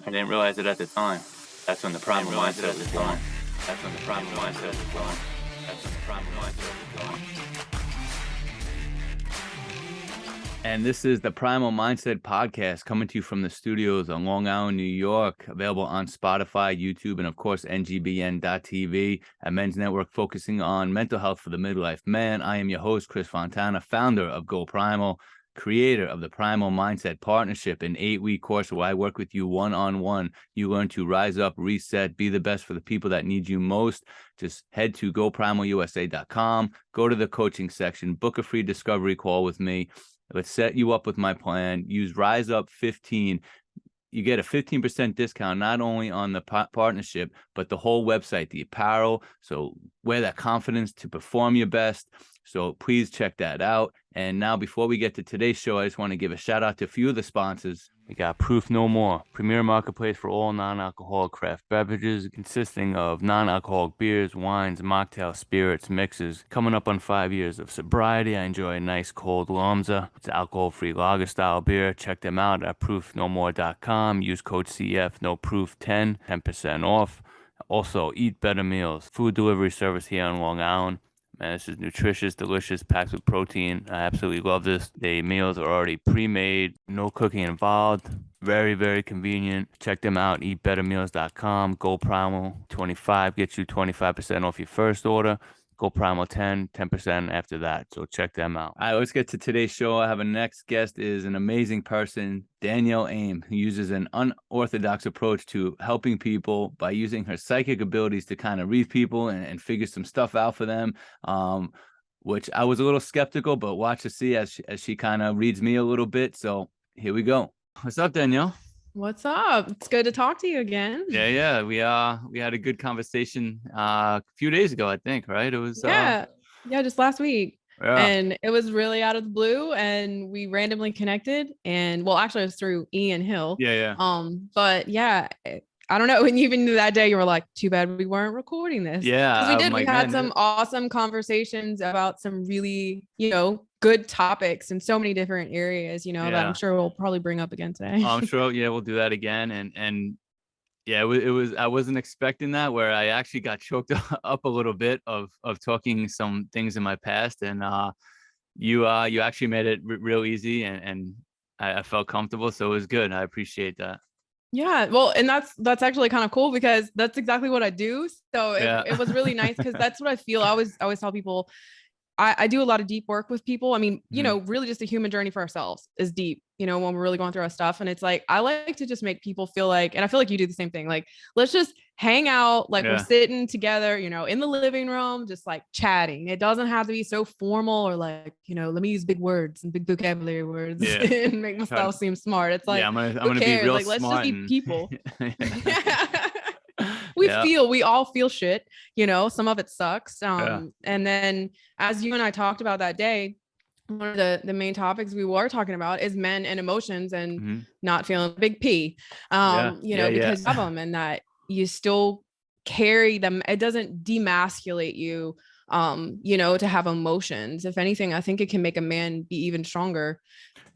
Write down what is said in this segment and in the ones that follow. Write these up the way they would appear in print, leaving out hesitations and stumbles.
I didn't realize it at the time. That's when the primal mindset was born. That's when the primal mindset was born. That's when the primal mindset was born. And this is the Primal Mindset podcast coming to you from the studios on Long Island, New York, available on Spotify, YouTube, and of course, ngbn.tv, a men's network focusing on mental health for the midlife man. I am your host, Chris Fontana, founder of Go Primal, creator of the Primal Mindset Partnership, an 8-week course where I work with you one-on-one. You learn to rise up, reset, be the best for the people that need you most. Just head to goprimalusa.com, go to the coaching section, book a free discovery call with me. Let's set you up with my plan. Use Rise Up 15. You get a 15% discount, not only on the partnership, but the whole website, the apparel. So wear that confidence to perform your best. So please check that out. And now, before we get to today's show, I just want to give a shout out to a few of the sponsors. We got Proof No More, premier marketplace for all non-alcoholic craft beverages, consisting of non-alcoholic beers, wines, mocktails, spirits, mixes. Coming up on 5 years of sobriety, I enjoy a nice cold Lomza. It's alcohol-free lager-style beer. Check them out at proofnomore.com. Use code CF10, 10% off. Also, Eat Better Meals, food delivery service here on Long Island. Man, this is nutritious, delicious, packed with protein. I absolutely love this. The meals are already pre-made, no cooking involved. Very, very convenient. Check them out, eatbettermeals.com. Go Primal 25 gets you 25% off your first order. Go Primal 10% after that. So check them out. All right, let's get to today's show. I have a next guest is an amazing person, Danielle Aime, who uses an unorthodox approach to helping people by using her psychic abilities to kind of read people and figure some stuff out for them, which I was a little skeptical, but watch to see as she kind of reads me a little bit. So here we go. What's up, Danielle? What's up? It's good to talk to you again. Yeah. We had a good conversation a few days ago, I think, right? It was just last week. Yeah. And it was really out of the blue, and we randomly connected. And well, actually, it was through Ian Hill. Yeah. But yeah, I don't know. And even that day, you were like, "Too bad we weren't recording this." Yeah, we did. We had some awesome conversations about some really, good topics in so many different areas. That I'm sure we'll probably bring up again today. I'm sure. Yeah, we'll do that again. And yeah, it was. I wasn't expecting that. Where I actually got choked up a little bit of talking some things in my past, and you actually made it real easy, and I felt comfortable, so it was good. I appreciate that. Yeah, well, and that's actually kind of cool because that's exactly what I do. So it was really nice because that's what I feel. I always tell people I do a lot of deep work with people. I mean, really just the human journey for ourselves is deep, when we're really going through our stuff. And it's like, I like to just make people feel like, and I feel like you do the same thing. Like, let's just hang out. Like we're sitting together, in the living room, just like chatting. It doesn't have to be so formal or like, let me use big words and big vocabulary words and make myself seem smart. It's like, I'm gonna be real like, let's smart just be people. We all feel shit, some of it sucks. And then as you and I talked about that day, one of the main topics we were talking about is men and emotions and not feeling big P, because you have them and that you still carry them. It doesn't demasculate you, to have emotions. If anything, I think it can make a man be even stronger.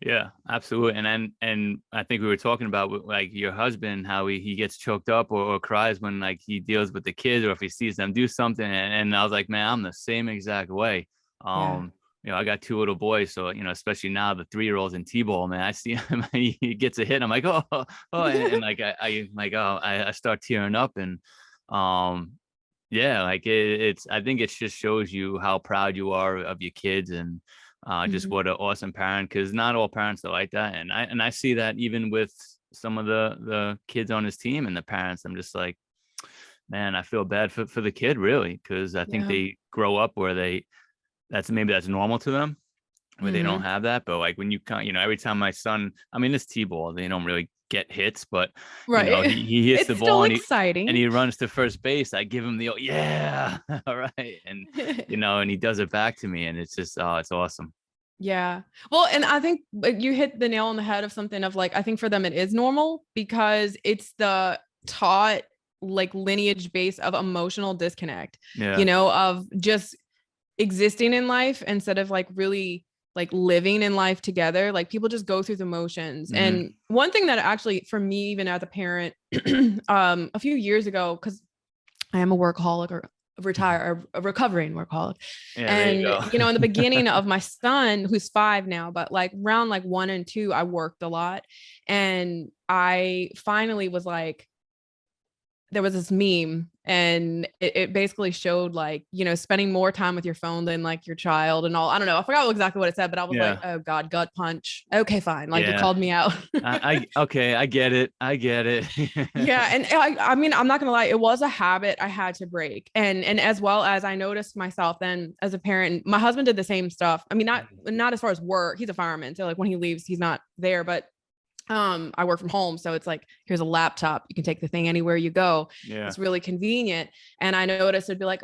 Yeah, absolutely. And I think we were talking about like your husband, how he gets choked up or cries when like he deals with the kids or if he sees them do something. And I was like, man, I'm the same exact way. I got 2 little boys, so especially now the 3-year-olds in T-ball, man, I see him, he gets a hit. I'm like, oh, and like I start tearing up, and like it's I think it just shows you how proud you are of your kids and just what an awesome parent, because not all parents are like that. And I see that even with some of the kids on his team and the parents. I'm just like, man, I feel bad for the kid, really, because I think they grow up where that's normal to them, where they don't have that. But like when you every time my son, I mean, it's T-ball, they don't really get hits, but he hits the ball and he runs to first base. I give him the all right, and and he does it back to me, and it's just it's awesome. Yeah. Well, and I think you hit the nail on the head of something of like, I think for them it is normal because it's the taught like lineage base of emotional disconnect, of just existing in life instead of like really like living in life together. Like people just go through the motions. Mm-hmm. And one thing that actually for me, even as a parent, a few years ago, because I am a workaholic or a recovering workaholic. Yeah, And, there you go. in the beginning of my son, who's 5 now, but like around like 1 and 2, I worked a lot. And I finally was like, there was this meme and it basically showed like, spending more time with your phone than like your child and all. I don't know. I forgot exactly what it said, but I was like, oh God, gut punch. Okay, fine. Like you called me out. Okay. I get it. Yeah. And I mean, I'm not going to lie. It was a habit I had to break. And as well as I noticed myself then as a parent, my husband did the same stuff. I mean, not as far as work. He's a fireman. So like when he leaves, he's not there, but I work from home. So it's like, here's a laptop. You can take the thing anywhere you go. Yeah. It's really convenient. And I noticed it'd be like,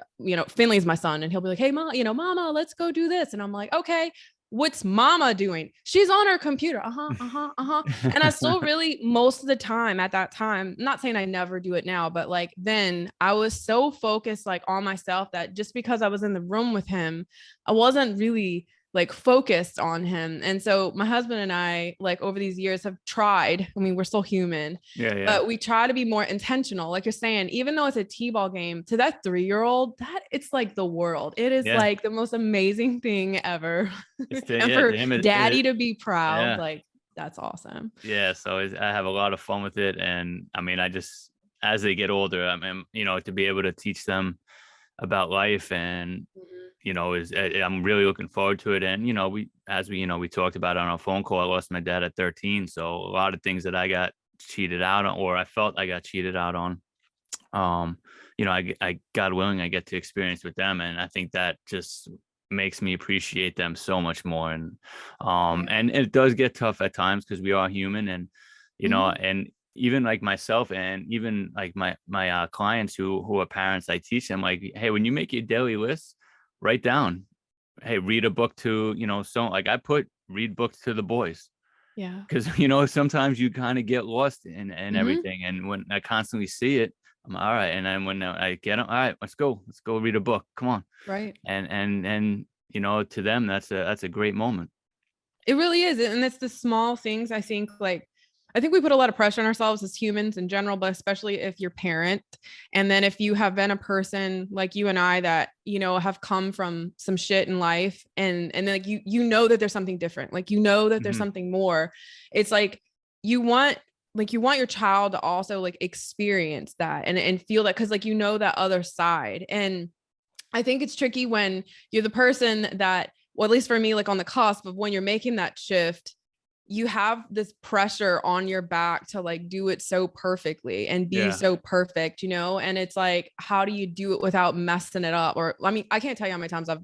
Finley's my son and he'll be like, hey, mama, let's go do this. And I'm like, okay, what's mama doing? She's on her computer. And I still really, most of the time at that time, I'm not saying I never do it now, but like then I was so focused like on myself that just because I was in the room with him, I wasn't really like focused on him. And so my husband and I, like over these years have tried, I mean, we're still human, but we try to be more intentional. Like you're saying, even though it's a T-ball game to that 3-year-old, that it's like the world. It is like the most amazing thing ever. And for daddy to be proud, like that's awesome. Yeah. So I have a lot of fun with it. And I mean, as they get older, I mean, to be able to teach them about life and I'm really looking forward to it. And we talked about on our phone call, I lost my dad at 13, so a lot of things that I got cheated out on, or I felt I got cheated out on, I God willing, I get to experience with them, and I think that just makes me appreciate them so much more. And and it does get tough at times because we are human, and and even like myself and even like my clients who are parents, I teach them like, hey, when you make your daily list, write down, hey, read a book to, so like I read books to the boys. Yeah. Because, sometimes you kind of get lost in everything. And when I constantly see it, I'm all right. And then when I get them, all right, let's go read a book. Come on. Right. And to them, that's a great moment. It really is. And it's the small things. I think we put a lot of pressure on ourselves as humans in general, but especially if you're parent. And then if you have been a person like you and I that, have come from some shit in life and then like, that there's something different. Like, that there's something more. It's like, you want your child to also like experience that and feel that. Cause like, that other side. And I think it's tricky when you're the person that, well, at least for me, like on the cusp of when you're making that shift, you have this pressure on your back to like do it so perfectly and be so perfect, and it's like, how do you do it without messing it up? Or, I mean, I can't tell you how many times I've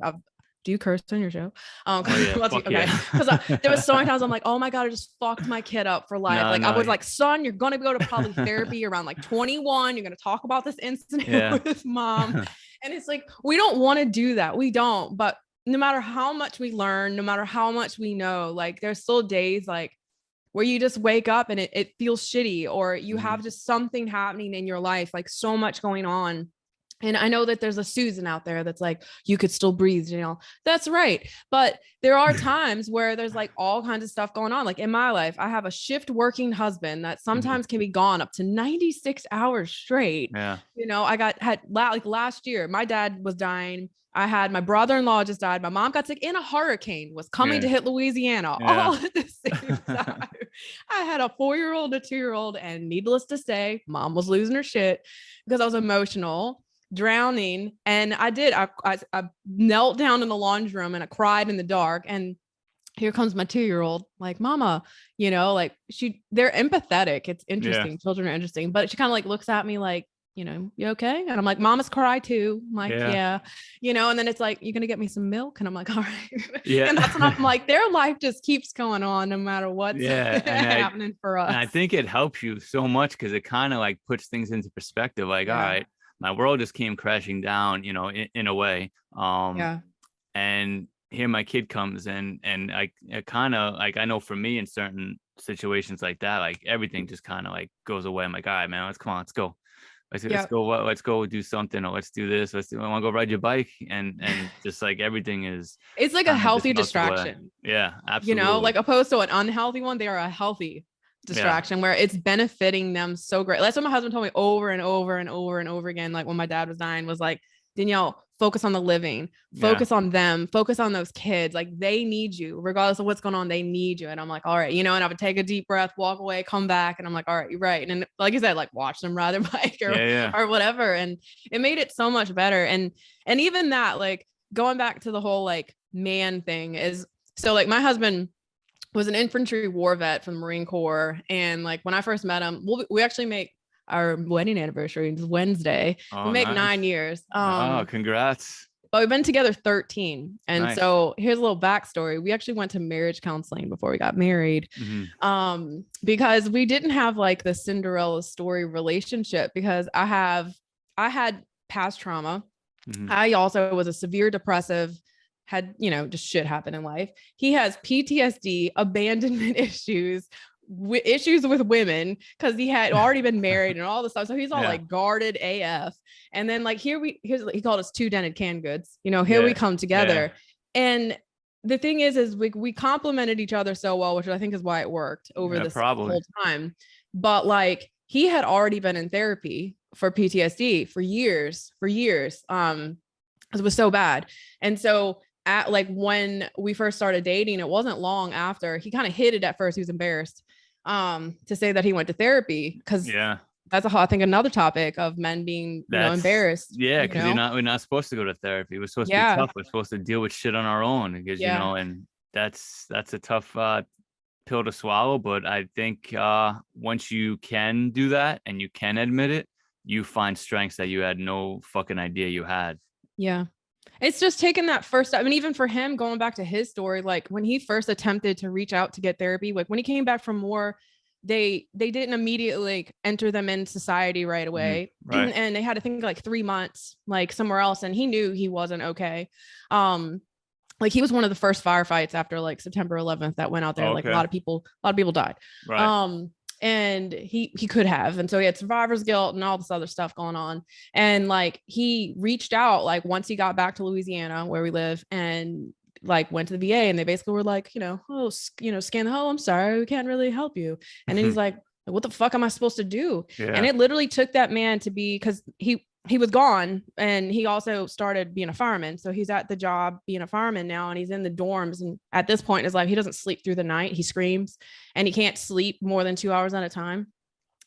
do you curse on your show? Okay. Because there was so many times I'm like, oh my God, I just fucked my kid up for life. I was like, son, you're going to go to probably therapy around like 21. You're going to talk about this incident with mom. And it's like, we don't want to do that. We don't, but no matter how much we learn, no matter how much we know, like there's still days like where you just wake up and it feels shitty, or you have just something happening in your life, like so much going on. And I know that there's a Susan out there that's like, you could still breathe, that's right. But there are times where there's like all kinds of stuff going on. Like in my life, I have a shift working husband that sometimes can be gone up to 96 hours straight. Yeah. Like last year, my dad was dying. I had my brother-in-law just died. My mom got sick in a hurricane, was coming to hit Louisiana all at the same time. I had a 4-year-old, a 2-year-old, and needless to say, mom was losing her shit because I was emotional, drowning. And I knelt down in the laundry room and I cried in the dark. And here comes my 2-year-old, like, mama, they're empathetic. It's interesting. Children are interesting, but she kind of like looks at me like, you okay? And I'm like, mama's cry too. I'm like, yeah. And then it's like, you're going to get me some milk. And I'm like, all right. Yeah. And that's when I'm like, their life just keeps going on no matter what's happening for us. And I think it helps you so much because it kind of like puts things into perspective. Like, all right, my world just came crashing down, in a way. And here my kid comes and I kind of like, I know for me in certain situations like that, like everything just kind of like goes away. I'm like, all right, man, let's go. Let's go do something, or let's do this. I want to go ride your bike, and just like everything is. It's like a healthy distraction. Yeah, absolutely. You know, like opposed to an unhealthy one, they are a healthy distraction where it's benefiting them so great. That's what my husband told me over and over and over and over again. Like when my dad was dying, was like, Danielle, focus on the living, focus on them, focus on those kids. Like they need you, regardless of what's going on, they need you. And I'm like, all right, you know, and I would take a deep breath, walk away, come back. And I'm like, all right, you're right. And like you said, like watch them ride their bike or whatever. And it made it so much better. And even that, like going back to the whole like man thing is, so like my husband was an infantry war vet from the Marine Corps. And like when I first met him, we actually make our wedding anniversary is Wednesday. We make 9 years. Congrats. But we've been together 13. And so here's a little backstory. We actually went to marriage counseling before we got married. Because we didn't have like the Cinderella story relationship, because I had past trauma. I also was a severe depressive, had, you know, just shit happen in life. He has PTSD, abandonment issues with women, because he had already been married and all this stuff. So he's all like guarded AF. And then like he called us two dented canned goods. You know, here we come together. And the thing is we complemented each other so well, which I think is why it worked over this whole time. But like he had already been in therapy for PTSD for years. It was so bad. And so at like when we first started dating, it wasn't long after he kind of hid it at first. He was embarrassed to say that he went to therapy, because that's I think another topic of men being embarrassed. Yeah, because we're not supposed to go to therapy. We're supposed to be tough. We're supposed to deal with shit on our own, because you know, and that's a tough pill to swallow. But I think once you can do that and you can admit it, you find strengths that you had no fucking idea you had. Yeah. It's just taking that first step. I mean, even for him, going back to his story, like when he first attempted to reach out to get therapy, like when he came back from war, they didn't immediately like enter them in society right away. And they had to think like 3 months, like somewhere else. And he knew he wasn't okay. Like he was one of the first firefights after like September 11th that went out there. Like a lot of people died. And he could have. And so he had survivor's guilt and all this other stuff going on. And like, he reached out, like once he got back to Louisiana where we live, and like went to the VA, and they basically were like, scan the hull. I'm sorry, we can't really help you. And then he's like, what the fuck am I supposed to do? And it literally took that man to be, cause he was gone, and he also started being a fireman. So he's at the job being a fireman now, and he's in the dorms. And at this point in his life, he doesn't sleep through the night. He screams, and he can't sleep more than 2 hours at a time.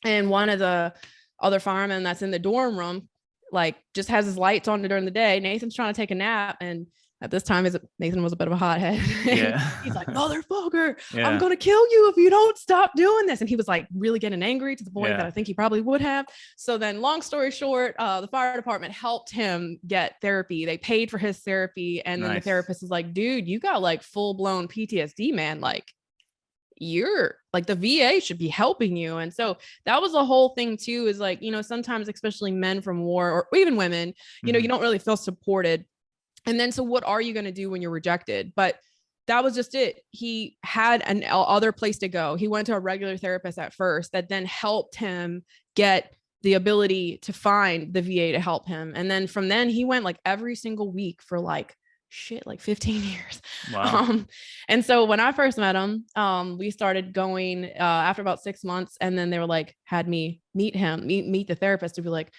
And one of the other firemen that's in the dorm room, like just has his lights on during the day. Nathan's trying to take a nap. And at this time, Nathan was a bit of a hothead. He's like, motherfucker, I'm going to kill you if you don't stop doing this. And he was like really getting angry to the point that I think he probably would have. So then long story short, the fire department helped him get therapy. They paid for his therapy. And then the therapist is like, dude, you got like full blown PTSD, man. Like you're like, the VA should be helping you. And so that was the whole thing too, is like, sometimes, especially men from war or even women, you don't really feel supported. And then, so what are you going to do when you're rejected? But that was just it. He had an other place to go. He went to a regular therapist at first that then helped him get the ability to find the VA to help him. And then from then he went like every single week for like 15 years. Wow. And so when I first met him, we started going after about 6 months. And then they were like, had me meet the therapist to be like,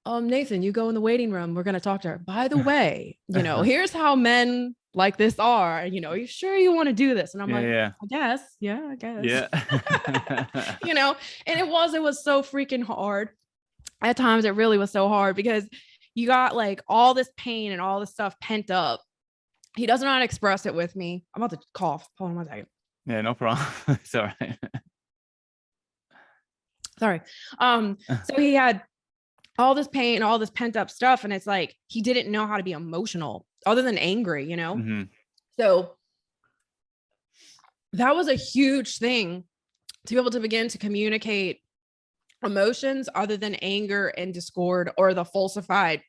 Nathan, you go in the waiting room. We're going to talk to her. By the way, here's how men like this are. You sure you want to do this? And I'm I guess. Yeah, I guess. Yeah. And it was so freaking hard. At times it really was so hard, because you got like all this pain and all this stuff pent up. He doesn't know how to express it with me. I'm about to cough. Hold on 1 second. Yeah, no problem. It's all right. Sorry. So he had all this pain and all this pent up stuff. And it's like, he didn't know how to be emotional other than angry, So that was a huge thing, to be able to begin to communicate emotions other than anger and discord or the falsified,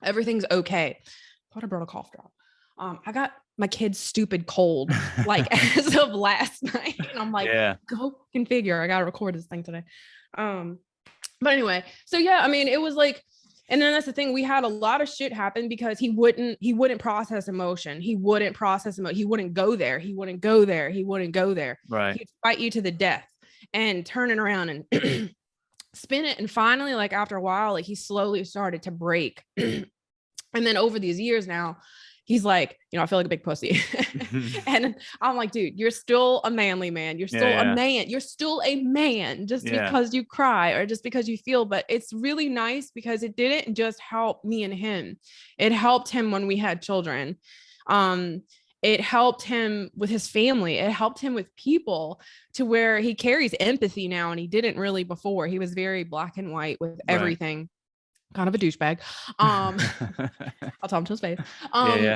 everything's okay. I thought I brought a cough drop. I got my kid's stupid cold, like as of last night. And I'm like, go configure. I got to record this thing today. But anyway, so yeah, I mean, it was like, and then that's the thing. We had a lot of shit happen because he wouldn't process emotion. He wouldn't process emotion. He wouldn't go there. He wouldn't go there. He wouldn't go there. Right. He'd fight you to the death and turn it around and spin it. And finally, like after a while, like he slowly started to break. And then over these years now, he's like, you know, I feel like a big pussy. And I'm like, dude, you're still a manly man. You're still a man. You're still a man just because you cry or just because you feel. But it's really nice because it didn't just help me and him. It helped him when we had children. It helped him with his family. It helped him with people to where he carries empathy now. And he didn't really before. He was very black and white with everything. Kind of a douchebag. I'll tell him to his face.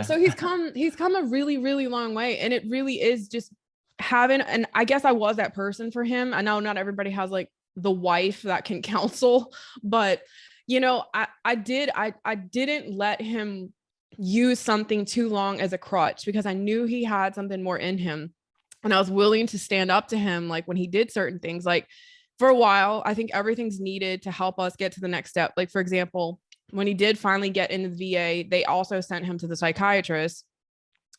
So he's come a really, really long way. And it really is just having, and I guess I was that person for him. I know not everybody has like the wife that can counsel, but you know, I didn't let him use something too long as a crutch because I knew he had something more in him. And I was willing to stand up to him. Like when he did certain things, like for a while, I think everything's needed to help us get to the next step. Like, for example, when he did finally get into the VA, they also sent him to the psychiatrist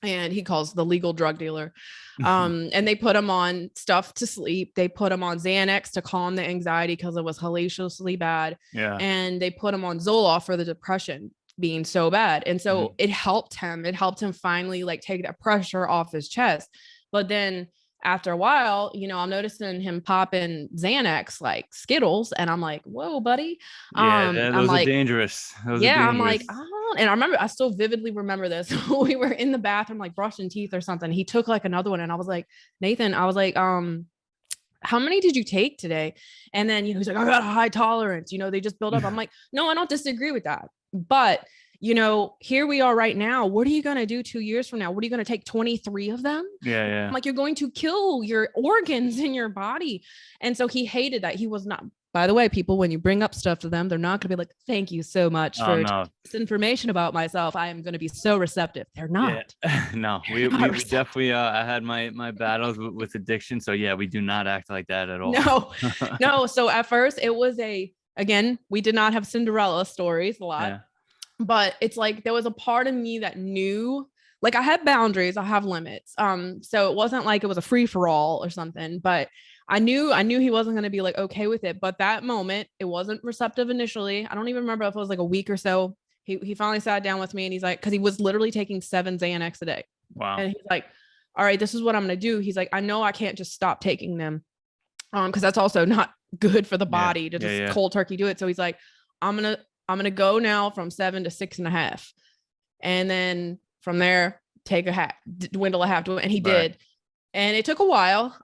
and he calls the legal drug dealer. And they put him on stuff to sleep. They put him on Xanax to calm the anxiety because it was hellaciously bad. Yeah. And they put him on Zoloft for the depression being so bad. And so it helped him. It helped him finally like take that pressure off his chest. But then after a while, you know, I'm noticing him popping Xanax like Skittles, and I'm like, "Whoa, buddy!" Yeah, those I'm like, dangerous. I'm like, oh, and I still vividly remember this. We were in the bathroom, like brushing teeth or something. He took like another one, and I was like, Nathan, I was like, how many did you take today? And then, you know, he's like, I got a high tolerance. You know, they just build up. I'm like, no, I don't disagree with that, but you know, here we are right now. What are you going to do 2 years from now? What are you going to take 23 of them? Yeah. I'm like, you're going to kill your organs in your body. And so he hated that. He was not, by the way, people, when you bring up stuff to them, they're not going to be like, thank you so much for this information about myself. I am going to be so receptive. They're not. Yeah. No, we definitely, I had my battles with addiction. So yeah, we do not act like that at all. No. So at first it was again, we did not have Cinderella stories a lot. Yeah. But it's like there was a part of me that knew, like I had boundaries, I have limits. So it wasn't like it was a free for all or something, but I knew he wasn't going to be like okay with it. But that moment, it wasn't receptive initially. I don't even remember if it was like a week or so. He finally sat down with me and he's like, because he was literally taking 7 Xanax a day. Wow. And he's like, all right, this is what I'm going to do. He's like, I know I can't just stop taking them, because that's also not good for the body to just cold turkey do it. So he's like, I'm gonna go now from 7 to 6.5. And then from there, take a half, dwindle a half to it. And he did. And it took a while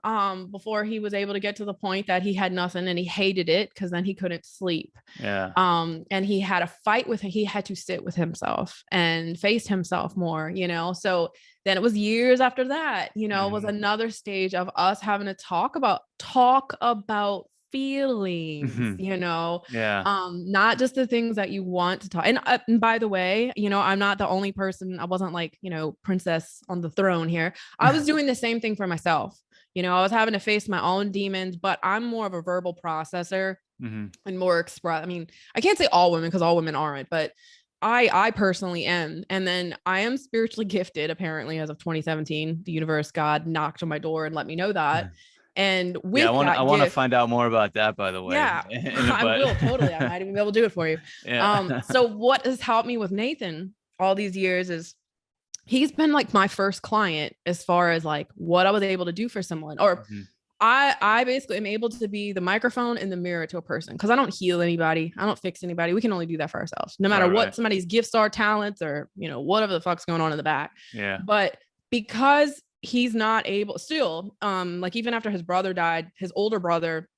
before he was able to get to the point that he had nothing and he hated it because then he couldn't sleep. Yeah. And he had a fight with he had to sit with himself and face himself more, you know? So then it was years after that, you know, it was another stage of us having to talk about feelings, you know, not just the things that you want to talk. And by the way, you know, I'm not the only person. I wasn't like, you know, princess on the throne here. I was doing the same thing for myself. You know, I was having to face my own demons, but I'm more of a verbal processor and more express. I mean, I can't say all women because all women aren't, but I personally am. And then I am spiritually gifted, apparently, as of 2017. The universe, God knocked on my door and let me know that. And with I want to find out more about that, by the way. Yeah, I will totally. I might even be able to do it for you. So what has helped me with Nathan all these years is he's been like my first client as far as like what I was able to do for someone, or I basically am able to be the microphone and the mirror to a person, because I don't heal anybody. I don't fix anybody. We can only do that for ourselves, no matter what somebody's gifts are, talents, or, you know, whatever the fuck's going on in the back. Yeah. But because he's not able still, like even after his brother died, his older brother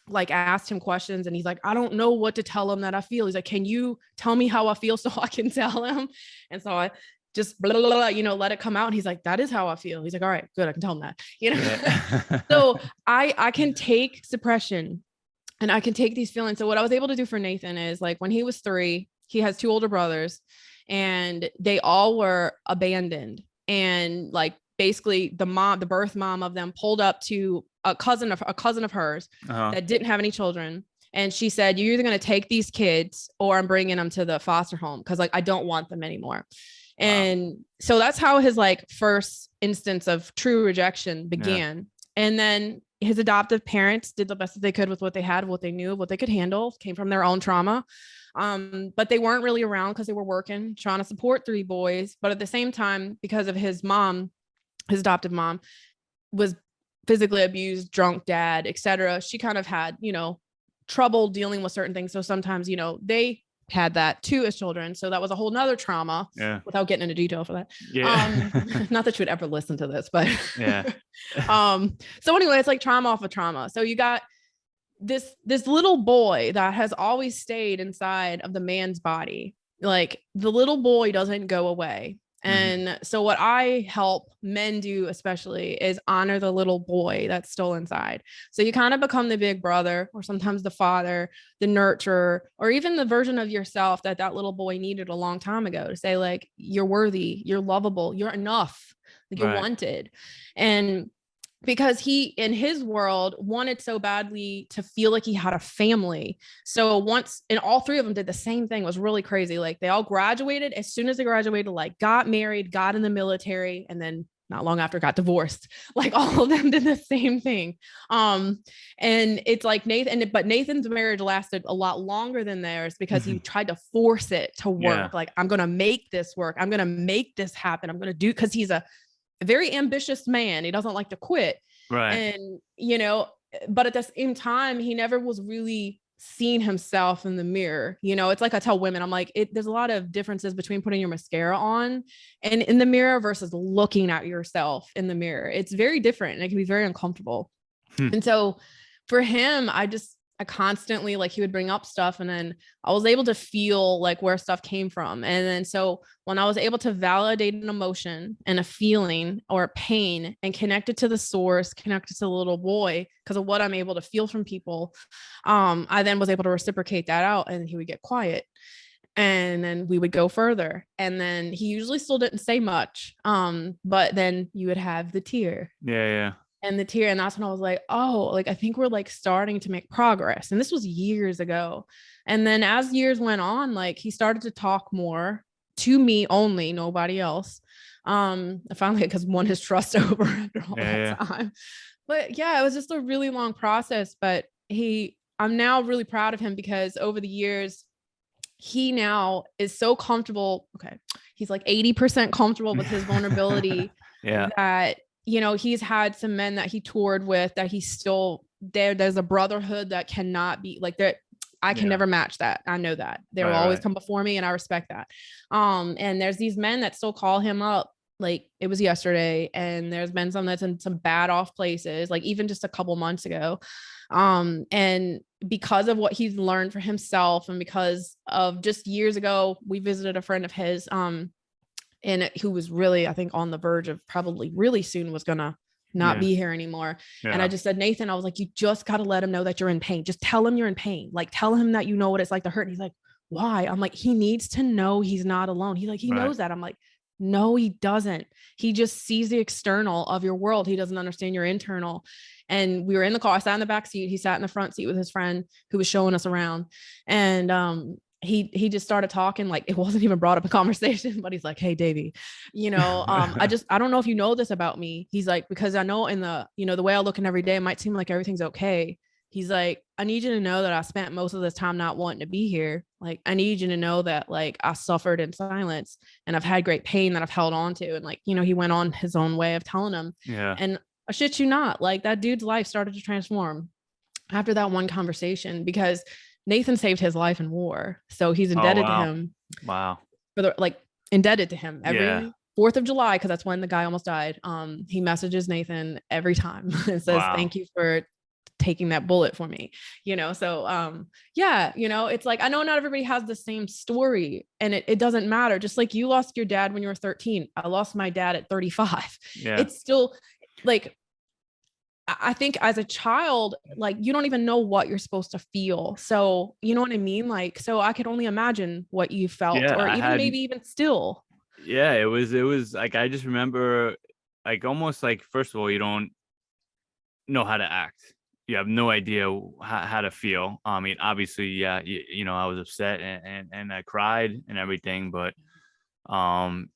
like asked him questions and he's like, I don't know what to tell him that I feel. He's like, can you tell me how I feel so I can tell him? And so I just blah, blah, blah, you know, let it come out. And he's like, that is how I feel. He's like, all right, good. I can tell him that, you know? So I can take suppression and I can take these feelings. So what I was able to do for Nathan is like, when he was 3, he has 2 older brothers and they all were abandoned. And like, basically the birth mom of them pulled up to a cousin of hers that didn't have any children. And she said, you're either going to take these kids or I'm bringing them to the foster home because like I don't want them anymore. Wow. And so that's how his like first instance of true rejection began. Yeah. And then his adoptive parents did the best that they could with what they had, what they knew, what they could handle, came from their own trauma. But they weren't really around because they were working, trying to support 3 boys. But at the same time, because of his mom, his adoptive mom was physically abused, drunk dad, etc. She kind of had, you know, trouble dealing with certain things. So sometimes, you know, they had that too as children. So that was a whole nother trauma without getting into detail for that. Yeah. Not that you would ever listen to this, but yeah. So anyway, it's like trauma off of trauma. So you got this little boy that has always stayed inside of the man's body. Like the little boy doesn't go away. And so what I help men do especially is honor the little boy that's still inside. So you kind of become the big brother or sometimes the father, the nurturer, or even the version of yourself that little boy needed a long time ago to say like, you're worthy, you're lovable, you're enough, like you're wanted. And because he, in his world, wanted so badly to feel like he had a family. So once, and all 3 of them did the same thing. It was really crazy. Like they all graduated. As soon as they graduated, like got married, got in the military, and then not long after got divorced. Like all of them did the same thing. And it's like but Nathan's marriage lasted a lot longer than theirs because he tried to force it to work. Yeah. Like, I'm going to make this work. I'm going to make this happen. I'm going to do, because he's a very ambitious man. He doesn't like to quit. Right. And, you know, but at the same time, he never was really seeing himself in the mirror. You know, it's like I tell women, I'm like, there's a lot of differences between putting your mascara on and in the mirror versus looking at yourself in the mirror. It's very different and it can be very uncomfortable. And so for him, I constantly, like, he would bring up stuff, and then I was able to feel like where stuff came from. And then so when I was able to validate an emotion and a feeling or a pain and connect it to the source, connect it to the little boy because of what I'm able to feel from people, I then was able to reciprocate that out, and he would get quiet. And then we would go further. And then he usually still didn't say much. But then you would have the tear. Yeah. And the tear. And that's when I was like, oh, like, I think we're like starting to make progress. And this was years ago. And then as years went on, like, he started to talk more to me only, nobody else. I finally, because won his trust over after all that time. But yeah, it was just a really long process. But I'm now really proud of him because over the years, he now is so comfortable. Okay. He's like 80% comfortable with his vulnerability. That, you know, he's had some men that he toured with that he's still there. There's a brotherhood that cannot be like that. I can never match that. I know that they will always come before me, and I respect that. And there's these men that still call him up. Like it was yesterday, and there's been some that's in some bad off places, like even just a couple months ago. And because of what he's learned for himself, and because of just years ago, we visited a friend of his, and who was really, I think, on the verge of probably really soon was gonna not be here anymore. And I just said, Nathan, I was like, you just got to let him know that you're in pain. Just tell him you're in pain. Like, tell him that you know what it's like to hurt. And he's like, why? I'm like, he needs to know he's not alone. He's like, he knows that. I'm like, no, he doesn't. He just sees the external of your world. He doesn't understand your internal. And we were in the car. I sat in the back seat. He sat in the front seat with his friend who was showing us around. And, he just started talking, like it wasn't even brought up in conversation, but he's like, hey, Davey, you know, I don't know if you know this about me. He's like, because I know in the, you know, the way I look in every day, it might seem like everything's okay. He's like, I need you to know that I spent most of this time not wanting to be here. Like, I need you to know that, like, I suffered in silence and I've had great pain that I've held on to. And like, you know, he went on his own way of telling him. Yeah. And I shit you not, like that dude's life started to transform after that one conversation, because Nathan saved his life in war. So he's indebted to him. Wow. For the, like, indebted to him every 4th of July. Cause that's when the guy almost died. He messages Nathan every time and says, thank you for taking that bullet for me, you know? So, yeah, you know, it's like, I know not everybody has the same story, and it doesn't matter. Just like you lost your dad when you were 13. I lost my dad at 35. Yeah. It's still like, I think as a child, like, you don't even know what you're supposed to feel. So, you know what I mean? Like, so I could only imagine what you felt, or even maybe even still. Yeah, it was like, I just remember, like, almost like, first of all, you don't know how to act. have no idea how to feel. I mean, obviously, yeah, you know, I was upset and I cried and everything, but um,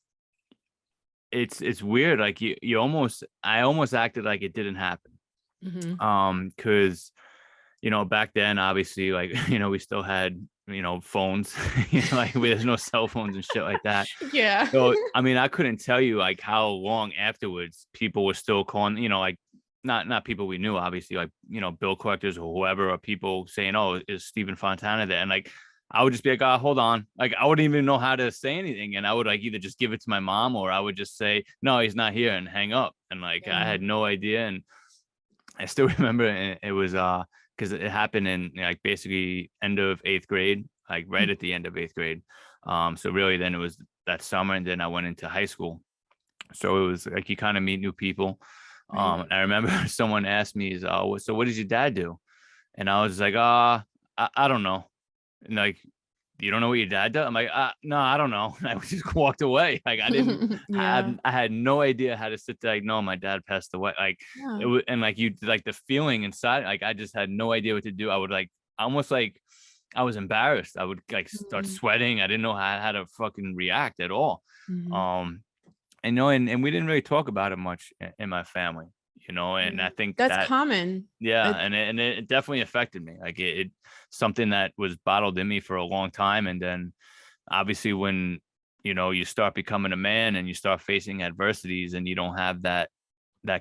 it's weird. Like I almost acted like it didn't happen. Mm-hmm. Because you know, back then, obviously, like, you know, we still had, you know, phones, you know, like there's no cell phones and shit like that. Yeah. So, I mean, I couldn't tell you like how long afterwards people were still calling, you know, like not people we knew, obviously, like, you know, bill collectors or whoever, or people saying, "Oh, is Stephen Fontana there?" And like, I would just be like, "Oh, hold on." Like, I wouldn't even know how to say anything. And I would like either just give it to my mom, or I would just say, "No, he's not here," and hang up. And like, I Yeah. had no idea. And I still remember it was because it happened in like basically end of 8th grade, like right at the end of 8th grade. So really then it was that summer, and then I went into high school. So it was like you kind of meet new people. Right. And I remember someone asked me, "Oh, so what did your dad do?" And I was like, I don't know." And like, "You don't know what your dad does?" I'm like, no, I don't know. And I just walked away. Like I didn't Yeah. I had no idea how to sit there. Like, no, my dad passed away. Like it Yeah. was, and like you, like the feeling inside, like I just had no idea what to do. I would like almost like I was embarrassed. I would like start Mhm. sweating. I didn't know how to fucking react at all. Mhm. Um, and no, and we didn't really talk about it much in my family, you know, and Yeah. I think That's that, common. yeah, It, and it definitely affected me. Like it something that was bottled in me for a long time. And then obviously when, you know, you start becoming a man and you start facing adversities and you don't have that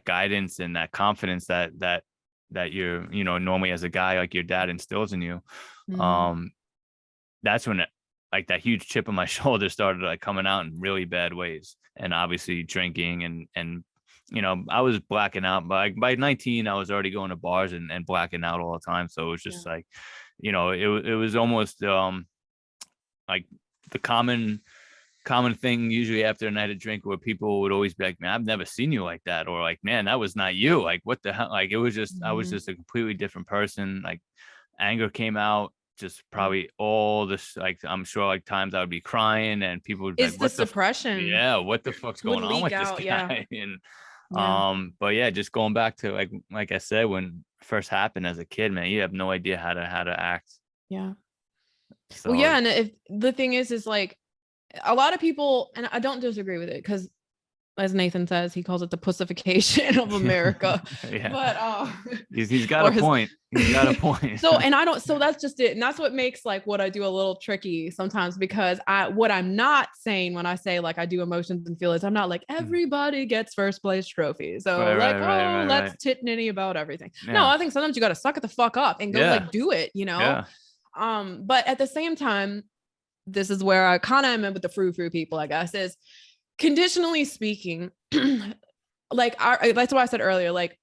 guidance and that confidence that you're, you know, normally as a guy, like your dad instills in you. mhm. Um, that's when like that huge chip on my shoulder started like coming out in really bad ways. And obviously drinking and you know, I was blacking out by 19. I was already going to bars and blacking out all the time. So it was Yeah. just like, you know, it was almost like the common thing usually after a night of drink, where people would always be like, "Man, I've never seen you like that," or like, "Man, that was not you." Like, what the hell? Like, it was just I was Mhm. just a completely different person. Like, anger came out, just Yeah. probably all this. Like, I'm sure like times I would be crying and people would be like, It's the "What the suppression yeah, what the fuck's would going on leak with this out. Yeah. guy?" And Yeah. but yeah, just going back to like I said, when it first happened as a kid, man, you have no idea how to act. Yeah. Well, So yeah. And if the thing is like a lot of people, and I don't disagree with it because as Nathan says, he calls it the pussification of America. yeah, But he's got a or his point. He's got a point. so and I don't so that's just it. And that's what makes like what I do a little tricky sometimes because what I'm not saying when I say like I do emotions and feelings, I'm not like everybody gets first place trophy. So Right, like, right, right, oh, right, let's right. tit nitty about everything. No, Yeah, I think sometimes you gotta suck it the fuck up and go yeah, like do it, you know? yeah. But at the same time, this is where I kind of am with the frou-frou people, I guess, is conditionally speaking, like that's why I said earlier, like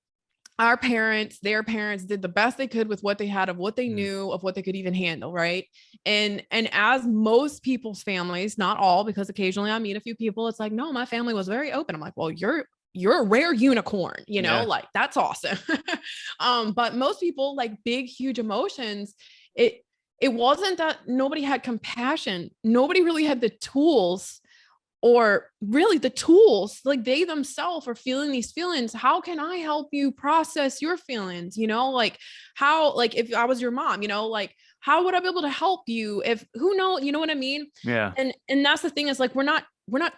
our parents, their parents did the best they could with what they had of what they Mm, knew of what they could even handle, right? And as most people's families, not all, because occasionally I meet a few people, it's like, no, my family was very open. I'm like, well, you're a rare unicorn, you know, yeah, like that's awesome. But most people like big, huge emotions. It wasn't that nobody had compassion. Nobody really had the tools or really the tools like they themselves are feeling these feelings. How can I help you process your feelings, you know, like how, like if I was your mom, you know, like how would I be able to help you if who know, you know what I mean? yeah, And that's the thing is like we're not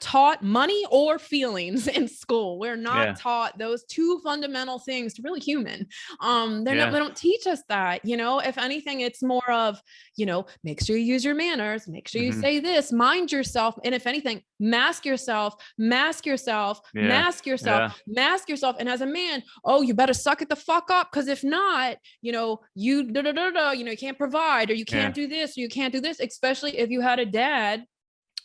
taught money or feelings in school. We're not yeah, taught those two fundamental things to really human. yeah, They don't teach us that, you know. If anything, it's more of, you know, make sure you use your manners, make sure you hmm, say this, mind yourself. And if anything, mask yourself, mask yourself, yeah, mask yourself, yeah, mask yourself. And as a man, oh, you better suck it the fuck up. Cause if not, you know, you you know, you can't provide or you yeah, can't do this or you can't do this, especially if you had a dad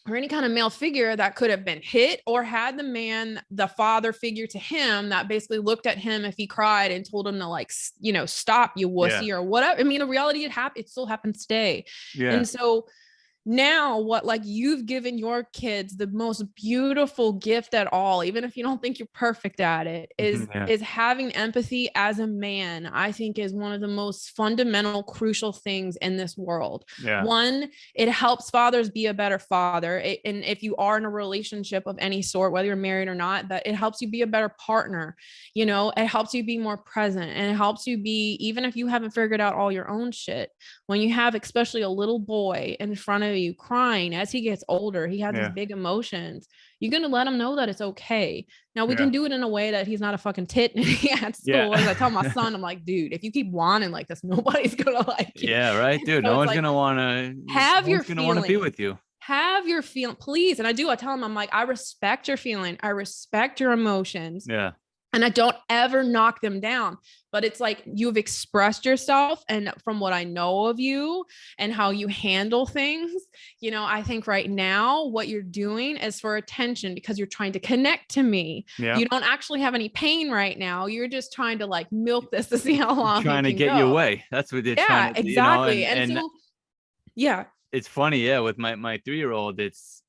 or any kind of male figure that could have been hit or had the father figure to him that basically looked at him if he cried and told him to like, you know, stop, you yeah, wussy or whatever. I mean, the reality it still happens today. yeah, And so now what, like, you've given your kids the most beautiful gift at all, even if you don't think you're perfect at it, is having empathy as a man. I think is one of the most fundamental, crucial things in this world. One, it helps fathers be a better father. And if you are in a relationship of any sort, whether you're married or not, that it helps you be a better partner. You know, it helps you be more present, and it helps you be, even if you haven't figured out all your own shit, when you have especially a little boy in front of you crying as he gets older, he has these big emotions, you're going to let him know that it's okay. Now we can do it in a way that he's not a fucking tit at school. As I tell my son, I'm like, dude, if you keep whining like this, nobody's going to like you. Yeah, right, dude. So no one's like, going to want to have your feelings. Want to be with you. Have your feeling, please. And I tell him, I'm like, I respect your feeling. I respect your emotions. Yeah. And I don't ever knock them down, but it's like, you've expressed yourself. And from what I know of you and how you handle things, you know, I think right now what you're doing is for attention because you're trying to connect to me. You don't actually have any pain right now. You're just trying to like milk this to see how long trying to get your way. That's what they're trying to do. Exactly. And so, yeah. It's funny. Yeah. With my 3-year-old, that's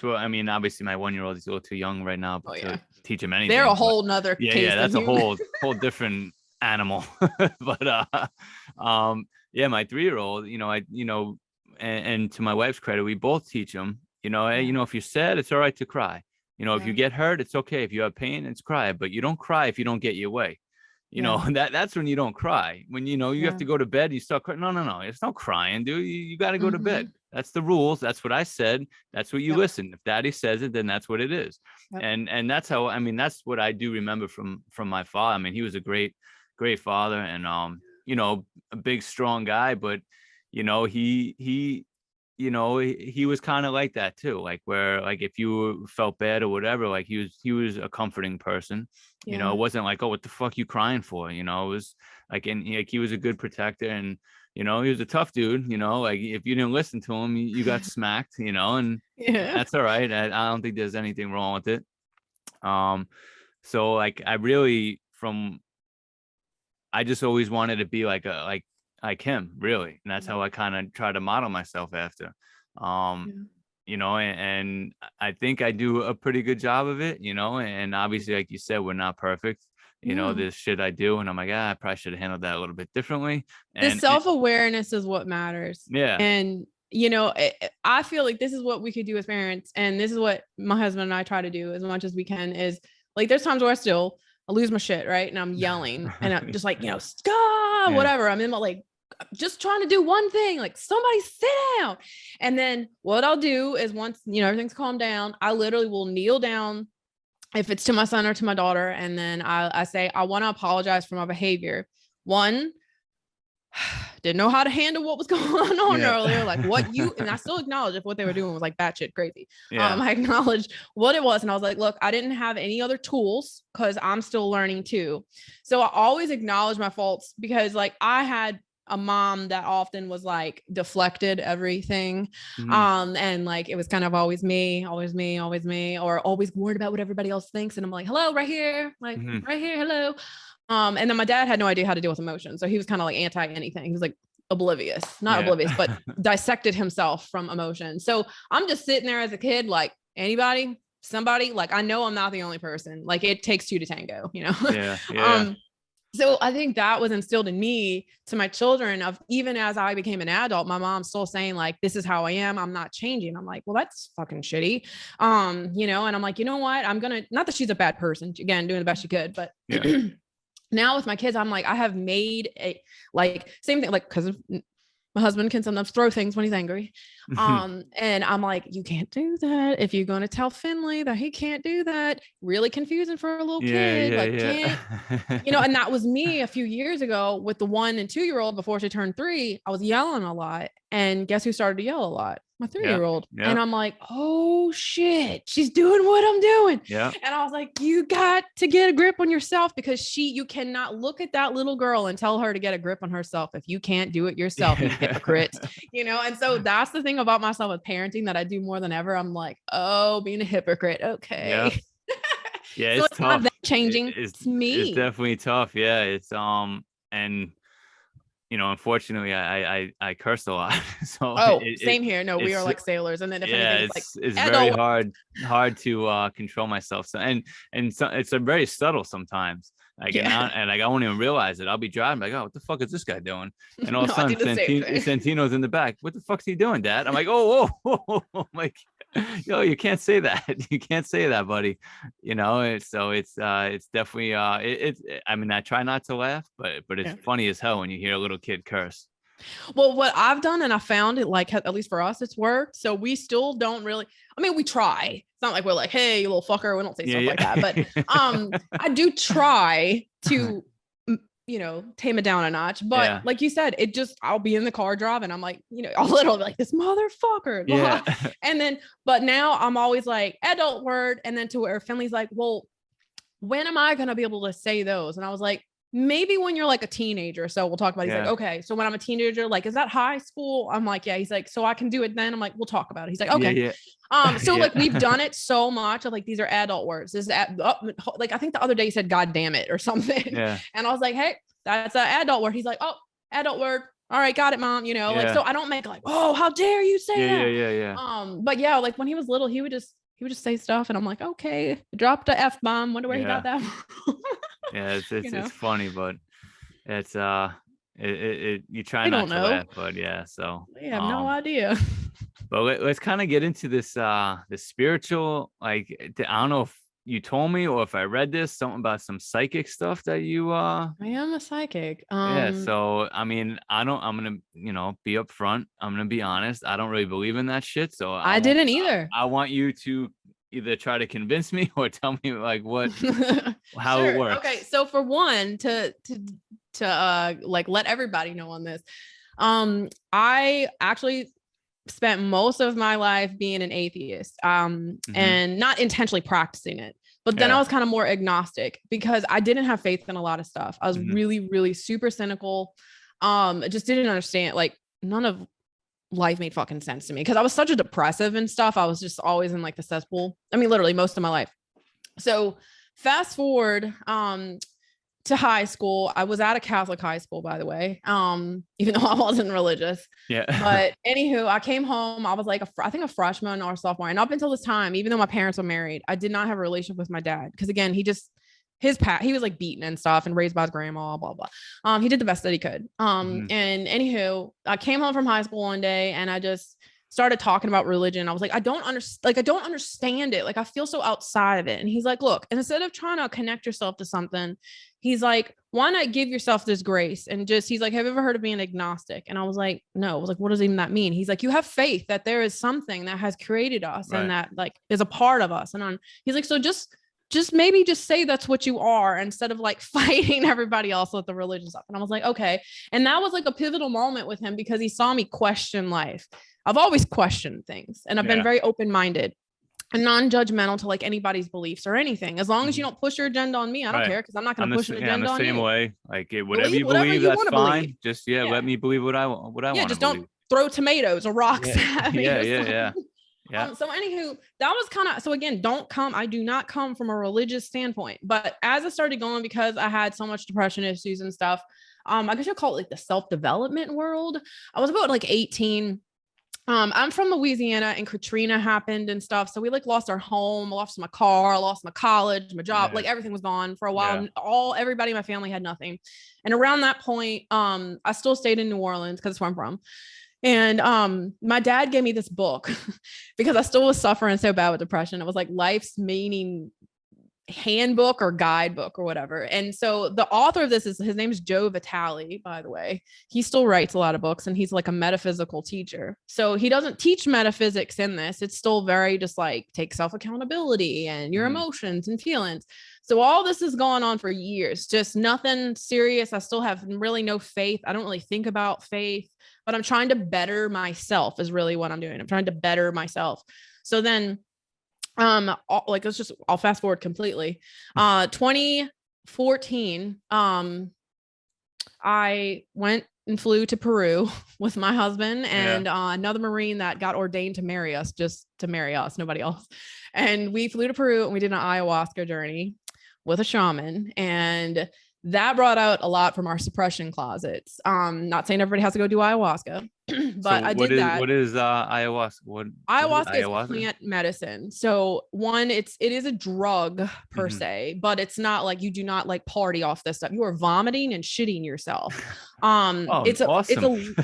what, I mean, obviously my 1-year-old is a little too young right now to teach him anything. They're a whole nother case. Yeah, that's a whole different animal. But my 3-year-old, you know, and to my wife's credit, we both teach him, you know, hey, you know, if you're sad, it's all right to cry. You know, if you get hurt, it's okay. If you have pain, it's cry, but you don't cry if you don't get your way. You know, that's when you don't cry. When, you know, you have to go to bed, you start crying. No. It's not crying, dude. You got to go to bed. That's the rules. That's what I said. That's what you listen. If daddy says it, then that's what it is. And that's how, I mean, that's what I do remember from my father. I mean, he was a great father and, you know, a big, strong guy, but, you know, he was kind of like that too. Like where, like, if you felt bad or whatever, like he was a comforting person, you know, it wasn't like, oh, what the fuck you crying for? You know, it was like, and like, he was a good protector and, you know, he was a tough dude, you know, like if you didn't listen to him, you got smacked, you know, and that's all right. I don't think there's anything wrong with it. So like, I just always wanted to be like him, really. And that's how I kind of try to model myself after, you know, and I think I do a pretty good job of it, you know, and obviously, like you said, we're not perfect. You know, this shit I do. And I'm like, I probably should have handled that a little bit differently. And the self-awareness is what matters. Yeah. And, you know, I feel like this is what we could do as parents. And this is what my husband and I try to do as much as we can is like, there's times where I lose my shit. Right. And I'm yelling and I'm just like, you know, stop, whatever. I'm in my, like, just trying to do one thing, like somebody sit down. And then what I'll do is once, you know, everything's calmed down, I literally will kneel down if it's to my son or to my daughter. And then I say, I want to apologize for my behavior. One, didn't know how to handle what was going on earlier. Like and I still acknowledge if what they were doing was like batshit crazy. I acknowledged what it was. And I was like, look, I didn't have any other tools because I'm still learning too. So I always acknowledge my faults because like I had a mom that often was like deflected everything. And like, it was kind of always me, or always worried about what everybody else thinks. And I'm like, hello, right here, like right here. Hello. And then my dad had no idea how to deal with emotions. So he was kind of like anti anything. He was like oblivious, not oblivious, but dissected himself from emotion. So I'm just sitting there as a kid, like somebody, like, I know I'm not the only person, like it takes two to tango, you know? So I think that was instilled in me to my children of even as I became an adult, my mom's still saying like, this is how I am. I'm not changing. I'm like, well, that's fucking shitty. You know, and I'm like, you know what? Not that she's a bad person, again, doing the best she could, but now with my kids, I'm like, I have made same thing, like, cause my husband can sometimes throw things when he's angry. And I'm like, you can't do that. If you're going to tell Finley that he can't do that, really confusing for a little kid. Can't, you know, and that was me a few years ago with the 1 and 2-year-old before she turned 3, I was yelling a lot. And guess who started to yell a lot? My 3-year-old. And I'm like, oh shit, she's doing what I'm doing. And I was like, you got to get a grip on yourself because you cannot look at that little girl and tell her to get a grip on herself if you can't do it yourself, you hypocrite. You know, and so that's the thing about myself with parenting that I do more than ever. I'm like, oh, being a hypocrite. Okay. So it's tough. Not that changing. It's me. It's definitely tough. Yeah. It's and unfortunately, I curse a lot. So Same here. No, we are like sailors. And then if anything, it's like it's very hard to control myself. So so it's a very subtle sometimes. Like, and like I won't even realize it. I'll be driving like, oh, what the fuck is this guy doing? And all of a sudden, Santino's in the back. What the fuck's he doing, Dad? I'm like, oh, I'm like, yo, you can't say that. You can't say that, buddy. So it's definitely I mean, I try not to laugh, but it's funny as hell when you hear a little kid curse. Well, what I've done, and I found it, like, at least for us, it's worked. So we still don't really, I mean, we try. It's not like we're like, hey, you little fucker. We don't say stuff like that. But I do try to, tame it down a notch. But like you said, I'll be in the car driving. I'm like, a little like, this motherfucker. Yeah. And then, but now I'm always like, adult word. And then to where Finley's like, well, when am I going to be able to say those? And I was like, maybe when you're like a teenager. So we'll talk about it. He's like, okay, so when I'm a teenager, like, is that high school? I'm like, yeah. He's like, so I can do it then. I'm like, we'll talk about it. He's like, okay. So like we've done it so much of like, these are adult words. This is like, I think the other day he said, God damn it or something. Yeah. And I was like, hey, that's an adult word. He's like, oh, adult word. All right, got it, Mom. Like, so I don't make like, oh, how dare you say that? Yeah. But yeah, like when he was little, he would just say stuff and I'm like, okay, dropped a F-bomb. Wonder where he got that from. Yeah, it's funny, but it's you try not to laugh, but so I have no idea. But let's kind of get into this spiritual, like, I don't know if you told me or if I read this, something about some psychic stuff that you I am a psychic. So I mean, I'm gonna be upfront, I'm gonna be honest, I don't really believe in that shit, so I didn't either. I want you to either try to convince me or tell me like how it works. Okay, so for one, to like let everybody know on this, I actually spent most of my life being an atheist, and not intentionally practicing it. But then I was kind of more agnostic because I didn't have faith in a lot of stuff. I was really, really super cynical. I just didn't understand, like, none of life made fucking sense to me because I was such a depressive and stuff. I was just always in like the cesspool. I mean, literally most of my life. So fast forward to high school. I was at a Catholic high school, by the way, even though I wasn't religious. Yeah. But anywho, I came home. I was like, I think a freshman or a sophomore. And up until this time, even though my parents were married, I did not have a relationship with my dad. Because again, he was like beaten and stuff and raised by his grandma, blah, blah. He did the best that he could. And anywho, I came home from high school one day and I just started talking about religion. I was like, I don't understand it. Like, I feel so outside of it. And he's like, look, instead of trying to connect yourself to something, he's like, why not give yourself this grace? And he's like, have you ever heard of being agnostic? And I was like, no. I was like, what does even that mean? He's like, you have faith that there is something that has created us and that like is a part of us. And he's like, so just maybe just say that's what you are instead of like fighting everybody else with the religion stuff. And I was like, okay. And that was like a pivotal moment with him because he saw me question life. I've always questioned things and I've been very open-minded and non-judgmental to like anybody's beliefs or anything. As long as you don't push your agenda on me, I don't care because I'm not going to push an agenda on you. I'm the same way. Like whatever you believe, that's fine. Just let me believe what I want. Yeah, just don't throw tomatoes or rocks at me. Yeah. So anywho, that was kind of, so again, I do not come from a religious standpoint, but as I started going, because I had so much depression issues and stuff, I guess you'll call it like the self-development world. I was about like 18. I'm from Louisiana and Katrina happened and stuff. So we like lost our home, lost my car, lost my college, my job, like everything was gone for a while. Everybody in my family had nothing. And around that point, I still stayed in New Orleans because that's where I'm from. And my dad gave me this book because I still was suffering so bad with depression. It was like Life's Meaning Handbook or Guidebook or whatever. And so the author of this his name is Joe Vitale, by the way. He still writes a lot of books and he's like a metaphysical teacher. So he doesn't teach metaphysics in this. It's still very just like take self-accountability and your emotions and feelings. So all this has gone on for years, just nothing serious. I still have really no faith. I don't really think about faith, but I'm trying to better myself is really what I'm doing. I'm trying to better myself. So then, I'll fast forward completely. 2014, I went and flew to Peru with my husband and another Marine that got ordained to marry us, just to marry us, nobody else. And we flew to Peru and we did an ayahuasca journey with a shaman. And that brought out a lot from our suppression closets. Not saying everybody has to go do ayahuasca, but So I did that. What is ayahuasca? What Ayahuasca is is plant medicine. So one, it is a drug per se, but it's not like, you do not like party off this stuff. You are vomiting and shitting yourself. It's awesome.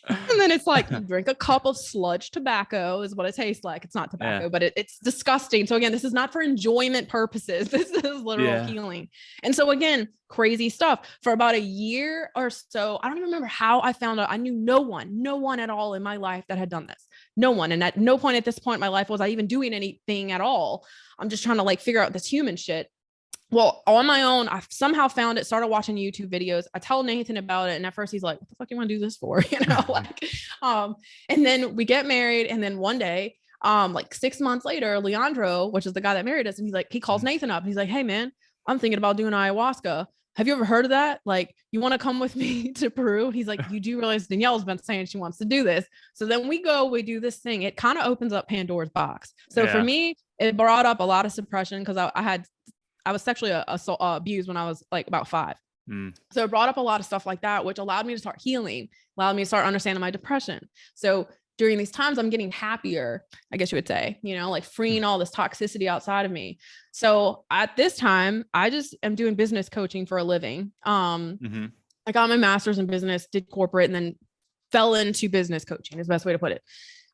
And then it's like, you drink a cup of sludge tobacco is what it tastes like. It's not tobacco, but it's disgusting. So again, this is not for enjoyment purposes. This is literal healing. And so again, crazy stuff for about a year or so. I don't even remember how I found out. I knew no one at all in my life that had done this. No one. And at no point at this point in my life was I even doing anything at all. I'm just trying to like figure out this human shit. Well, on my own, I somehow found it, started watching YouTube videos. I tell Nathan about it. And at first he's like, what the fuck do you want to do this for? You know, like, and then we get married. And then one day, like 6 months later, Leandro, which is the guy that married us, and he calls Nathan up and he's like, hey man, I'm thinking about doing ayahuasca. Have you ever heard of that? Like, you want to come with me to Peru? He's like, you do realize Danielle's been saying she wants to do this. So then we do this thing. It kind of opens up Pandora's box. So for me, it brought up a lot of suppression because I was sexually abused when I was like about 5. So it brought up a lot of stuff like that, which allowed me to start healing, allowed me to start understanding my depression. So during these times, I'm getting happier, I guess you would say, you know, like freeing all this toxicity outside of me. So at this time, I just am doing business coaching for a living. I got my master's in business, did corporate, and then fell into business coaching is the best way to put it.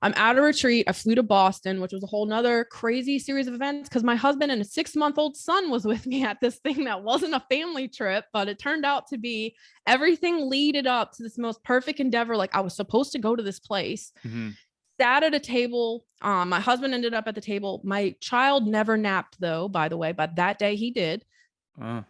I'm at a retreat. I flew to Boston, which was a whole nother crazy series of events because my husband and a 6-month-old son was with me at this thing that wasn't a family trip, but it turned out to be everything leaded up to this most perfect endeavor. Like I was supposed to go to this place, sat at a table. My husband ended up at the table. My child never napped though, by the way, but that day he did.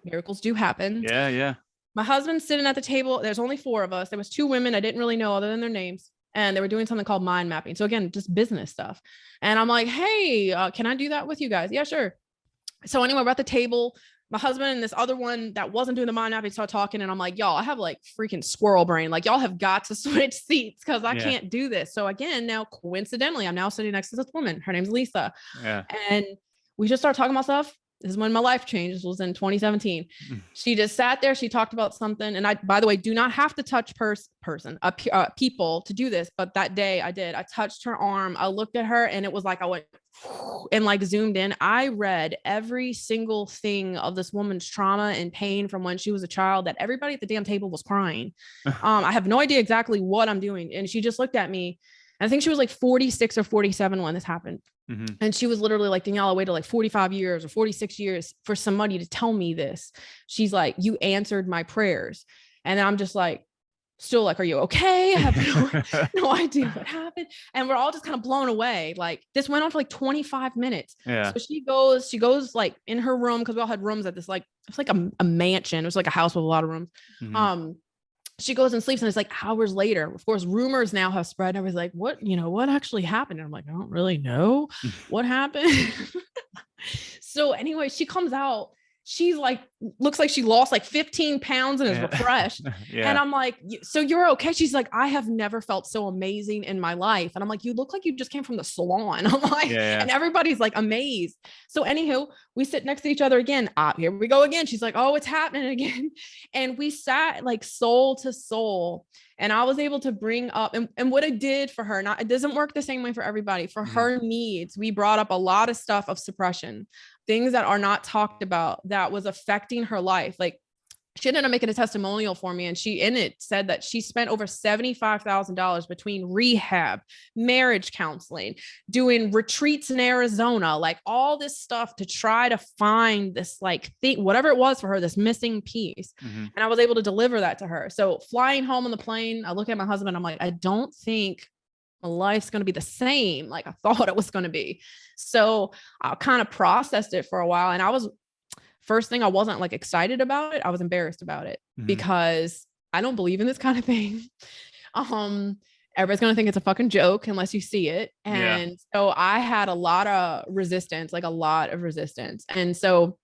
Miracles do happen. Yeah. My husband's sitting at the table. There's only 4 of us. There was 2 women I didn't really know other than their names. And they were doing something called mind mapping. So again, just business stuff. And I'm like, hey, can I do that with you guys? Yeah, sure. So anyway, we're at the table. My husband and this other one that wasn't doing the mind mapping started talking. And I'm like, y'all, I have like freaking squirrel brain. Like y'all have got to switch seats because I can't do this. So again, now coincidentally, I'm now sitting next to this woman. Her name's Lisa. And we just started talking about stuff. This is when my life changed. This was in 2017. She just sat there. She talked about something. And I, by the way, do not have to touch people to do this. But that day I did. I touched her arm. I looked at her and it was like I went and like zoomed in. I read every single thing of this woman's trauma and pain from when she was a child that everybody at the damn table was crying. I have no idea exactly what I'm doing. And she just looked at me. I think she was like 46 or 47 when this happened. And she was literally like, Danielle, I waited like 45 years or 46 years for somebody to tell me this. She's like, you answered my prayers. And then I'm just like, still like, are you okay? I have no idea what happened. And we're all just kind of blown away. Like this went on for like 25 minutes. So she goes like in her room. Cause we all had rooms at this, like, it's like a mansion. It was like a house with a lot of rooms. She goes and sleeps and it's like hours later. Of course, rumors now have spread. I was like, what actually happened? And I'm like, I don't really know what happened. So anyway, she comes out. She's like, looks like she lost like 15 pounds and is refreshed. And I'm like, so you're okay? She's like, I have never felt so amazing in my life. And I'm like, you look like you just came from the salon. I'm like, and everybody's like amazed. So anywho, we sit next to each other again. Here we go again. She's like, oh, it's happening again. And we sat like soul to soul. And I was able to bring up and what I did for her, it doesn't work the same way for everybody. For her needs, we brought up a lot of stuff of suppression, things that are not talked about that was affecting her life. Like she ended up making a testimonial for me. And she in it said that she spent over $75,000 between rehab, marriage counseling, doing retreats in Arizona, like all this stuff to try to find this like thing, whatever it was for her, this missing piece. And I was able to deliver that to her. So flying home on the plane, I look at my husband, I'm like, I don't think my life's going to be the same like I thought it was going to be. So I kind of processed it for a while. And first thing, I wasn't like excited about it. I was embarrassed about it because I don't believe in this kind of thing. Everybody's going to think it's a fucking joke unless you see it. And so I had a lot of resistance. And so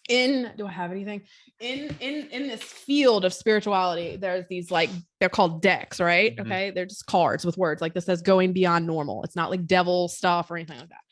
do I have anything in this field of spirituality? There's these like, they're called decks, right? Okay. They're just cards with words like this says going beyond normal. It's not like devil stuff or anything like that.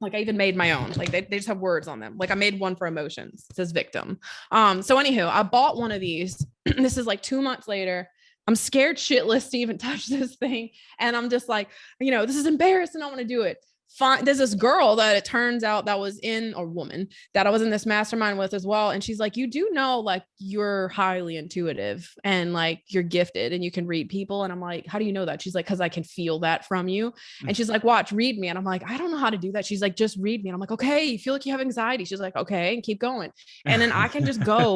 Like I even made my own, like they just have words on them. Like I made one for emotions. It says victim. So anywho, I bought one of these. This is like 2 months later. I'm scared shitless to even touch this thing. And I'm just like, this is embarrassing. I want to do it. Fine. There's this girl that it turns out that was or woman that I was in this mastermind with as well. And she's like, you do know, like, you're highly intuitive and like you're gifted and you can read people. And I'm like, how do you know that? She's like, because I can feel that from you. And she's like, watch, read me. And I'm like, I don't know how to do that. She's like, just read me. And I'm like, okay, you feel like you have anxiety. She's like, okay, and keep going. And then I can just go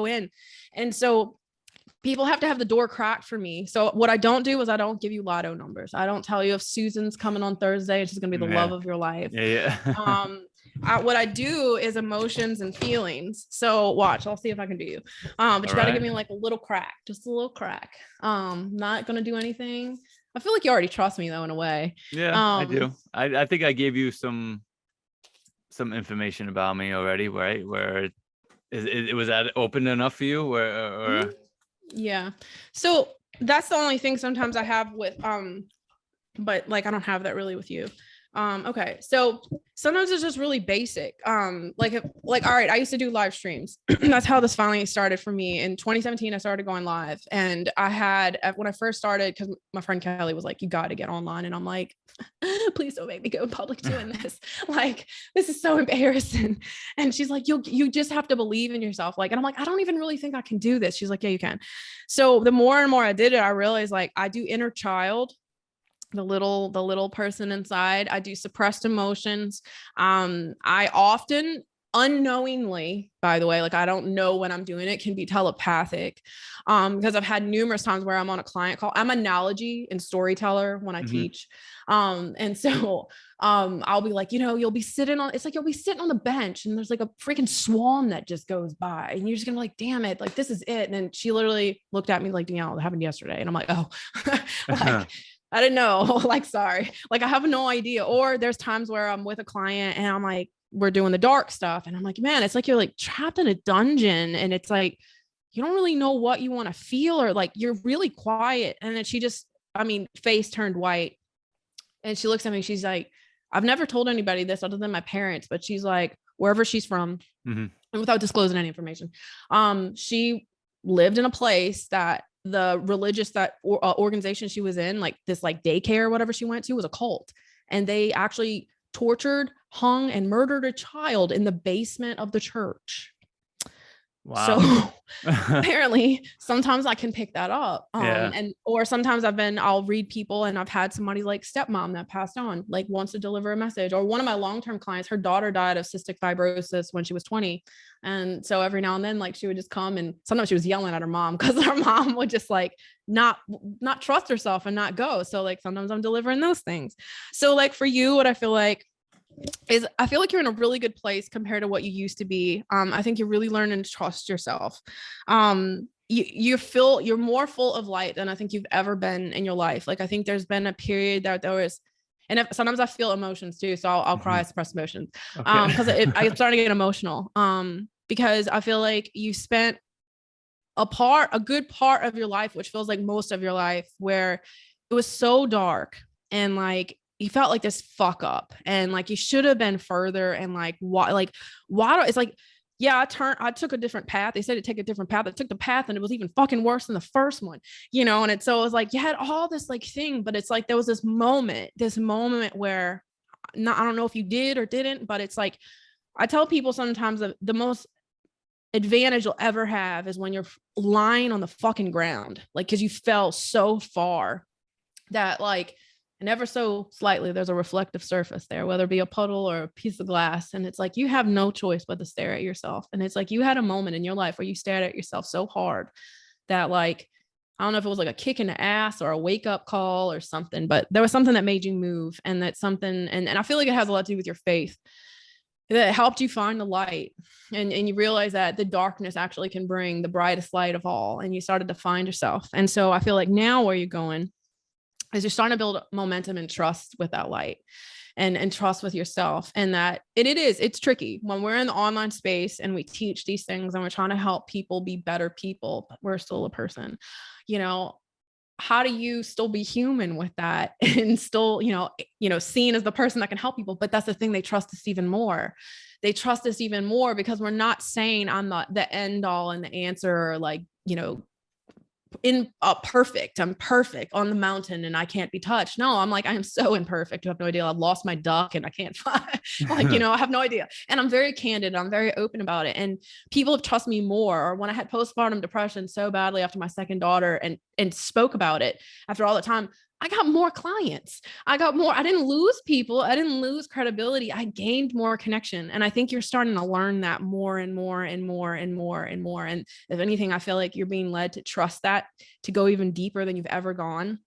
in. And so people have to have the door cracked for me. So what I don't do is I don't give you lotto numbers. I don't tell you if Susan's coming on Thursday, it's just going to be the love of your life. What I do is emotions and feelings. So watch, I'll see if I can do you. But you got to give me like a little crack, just a little crack. Not going to do anything. I feel like you already trust me though, in a way. Yeah, I do. I think I gave you some information about me already, right? Where it was that open enough for you or yeah. So that's the only thing sometimes I have with, but like, I don't have that really with you. Okay. So sometimes it's just really basic. All right, I used to do live streams. That's how this finally started for me. In 2017, I started going live, and when I first started, because my friend Kelly was like, you got to get online. And I'm like, please don't make me go in public doing this. Like, this is so embarrassing. And she's like, you just have to believe in yourself. Like, and I'm like, I don't even really think I can do this. She's like, yeah, you can. So the more and more I did it, I realized like I do inner child, the little person inside. I do suppressed emotions. I often unknowingly, by the way, like I don't know when I'm doing it, can be telepathic. Because I've had numerous times where I'm on a client call. I'm analogy and storyteller when I teach. And so I'll be like, you'll be sitting on the bench and there's like a freaking swan that just goes by and you're just gonna like, damn it, like this is it. And then she literally looked at me like, Danielle, it happened yesterday. And I'm like, oh, like I didn't know, like, sorry, like I have no idea. Or there's times where I'm with a client and I'm like, we're doing the dark stuff. And I'm like, man, it's like, you're like trapped in a dungeon. And it's like, you don't really know what you want to feel, or like, you're really quiet. And then face turned white. And she looks at me, she's like, I've never told anybody this other than my parents, but she's like, wherever she's from, and without disclosing any information, she lived in a place that the religious organization she was in, like this like daycare or whatever she went to, was a cult. And they actually tortured, hung, and murdered a child in the basement of the church. Wow. So apparently sometimes I can pick that up. Or sometimes I'll read people, and I've had somebody like stepmom that passed on, like wants to deliver a message. Or one of my long-term clients, her daughter died of cystic fibrosis when she was 20. And so every now and then, like she would just come, and sometimes she was yelling at her mom because her mom would just like not trust herself and not go. So like sometimes I'm delivering those things. So like for you, what I feel like is I feel like you're in a really good place compared to what you used to be. I think you're really learning to trust yourself. You're more full of light than I think you've ever been in your life. Like I think there's been a period that there was, and sometimes I feel emotions too. So I'll cry, suppress emotions. Because I'm starting to get emotional. Because I feel like you spent a good part of your life, which feels like most of your life, where it was so dark and like you felt like this fuck up and like you should have been further. And like why it's like, yeah, I took a different path. They said to take a different path. I took the path and it was even fucking worse than the first one, and so it was like you had all this like thing, but it's like there was this moment where I don't know if you did or didn't, but it's like I tell people sometimes that the most advantage you'll ever have is when you're lying on the fucking ground, like because you fell so far that like, and ever so slightly there's a reflective surface there, whether it be a puddle or a piece of glass. And it's like you have no choice but to stare at yourself. And it's like you had a moment in your life where you stared at yourself so hard that like, I don't know if it was like a kick in the ass or a wake up call or something, but there was something that made you move. And that's something, and I feel like it has a lot to do with your faith, that helped you find the light. And you realize that the darkness actually can bring the brightest light of all. And you started to find yourself. And so I feel like now where you're going is you're starting to build momentum and trust with that light and trust with yourself. And that it's tricky when we're in the online space and we teach these things and we're trying to help people be better people, but we're still a person, how do you still be human with that and still, seen as the person that can help people? But that's the thing. They trust us even more. They trust us even more because we're not saying I'm the end all and the answer, or like, I'm perfect on the mountain and I can't be touched. No, I'm like, I am so imperfect. You have no idea. I've lost my duck and I can't fly. Like, I have no idea. And I'm very candid. I'm very open about it. And people have trusted me more. Or when I had postpartum depression so badly after my second daughter and spoke about it after all the time, I got more clients. I didn't lose people. I didn't lose credibility. I gained more connection. And I think you're starting to learn that more and more and more and more and more. And if anything, I feel like you're being led to trust that, to go even deeper than you've ever gone,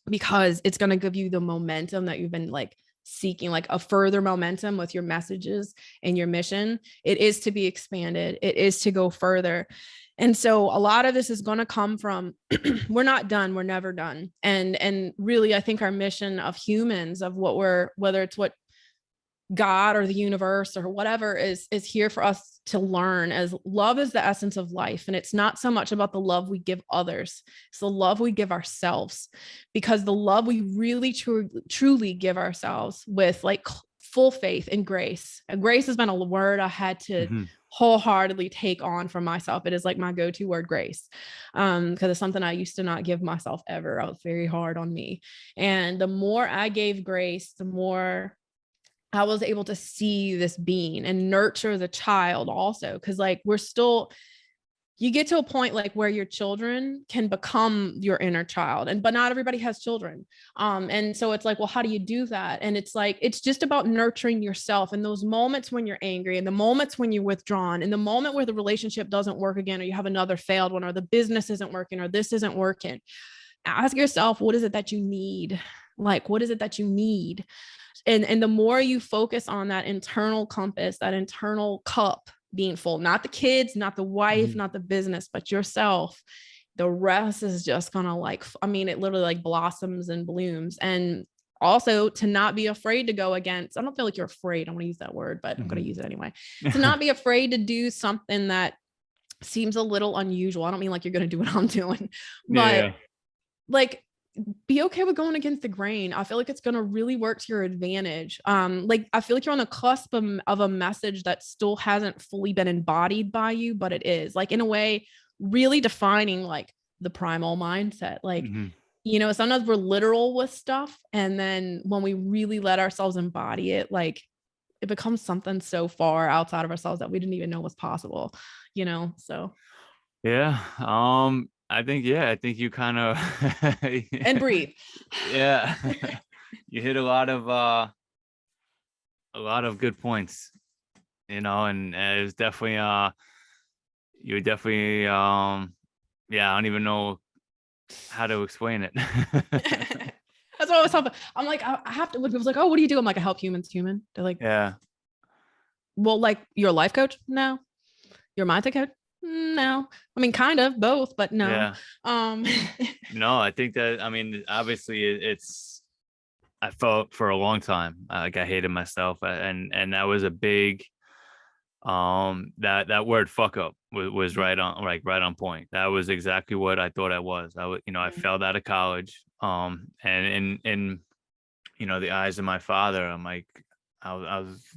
because it's going to give you the momentum that you've been like seeking, like a further momentum with your messages and your mission. It is to be expanded. It is to go further. And so a lot of this is going to come from, we're not done. We're never done. And really, I think our mission of humans, of whether it's what God or the universe or whatever is here for us to learn, as love is the essence of life. And it's not so much about the love we give others. It's the love we give ourselves, because the love we really truly give ourselves with like full faith and grace. And grace has been a word I had to wholeheartedly take on for myself. It is like my go-to word, grace. Because it's something I used to not give myself ever. I was very hard on me. And the more I gave grace, the more I was able to see this being and nurture the child also. Cause like you get to a point like where your children can become your inner child, but not everybody has children. And so it's like, well, how do you do that? And it's like, it's just about nurturing yourself in those moments when you're angry, and the moments when you're withdrawn, and the moment where the relationship doesn't work again, or you have another failed one, or the business isn't working, or this isn't working. Ask yourself, what is it that you need? Like, what is it that you need? And the more you focus on that internal compass, that internal cup being full, not the kids, not the wife, not the business, but yourself, the rest is just gonna it literally like blossoms and blooms. And also to not be afraid to go against, I don't feel like you're afraid, I want to use that word, but I'm going to use it anyway, to not be afraid to do something that seems a little unusual. I don't mean like you're going to do what I'm doing, but like, be okay with going against the grain. I feel like it's going to really work to your advantage. Like, I feel like you're on the cusp of a message that still hasn't fully been embodied by you, but it is, like, in a way, really defining like the primal mindset. Like, sometimes we're literal with stuff. And then when we really let ourselves embody it, like it becomes something so far outside of ourselves that we didn't even know was possible, so. Yeah. I think you kind of and breathe. Yeah. You hit a lot of good points, and it was definitely you're definitely yeah, I don't even know how to explain it. That's what I was talking about. I'm like, I have to, when people's like, oh, what do you do? I'm like, I help humans human. They're like, yeah. Well, like, you're a life coach? No. You're a mindset coach? No. I mean, kind of both, but no. Yeah. No, I think that, obviously I felt for a long time like I hated myself, and that was a big that word fuck up was right on point. That was exactly what I thought I was. I failed out of college, and in the eyes of my father, I'm like,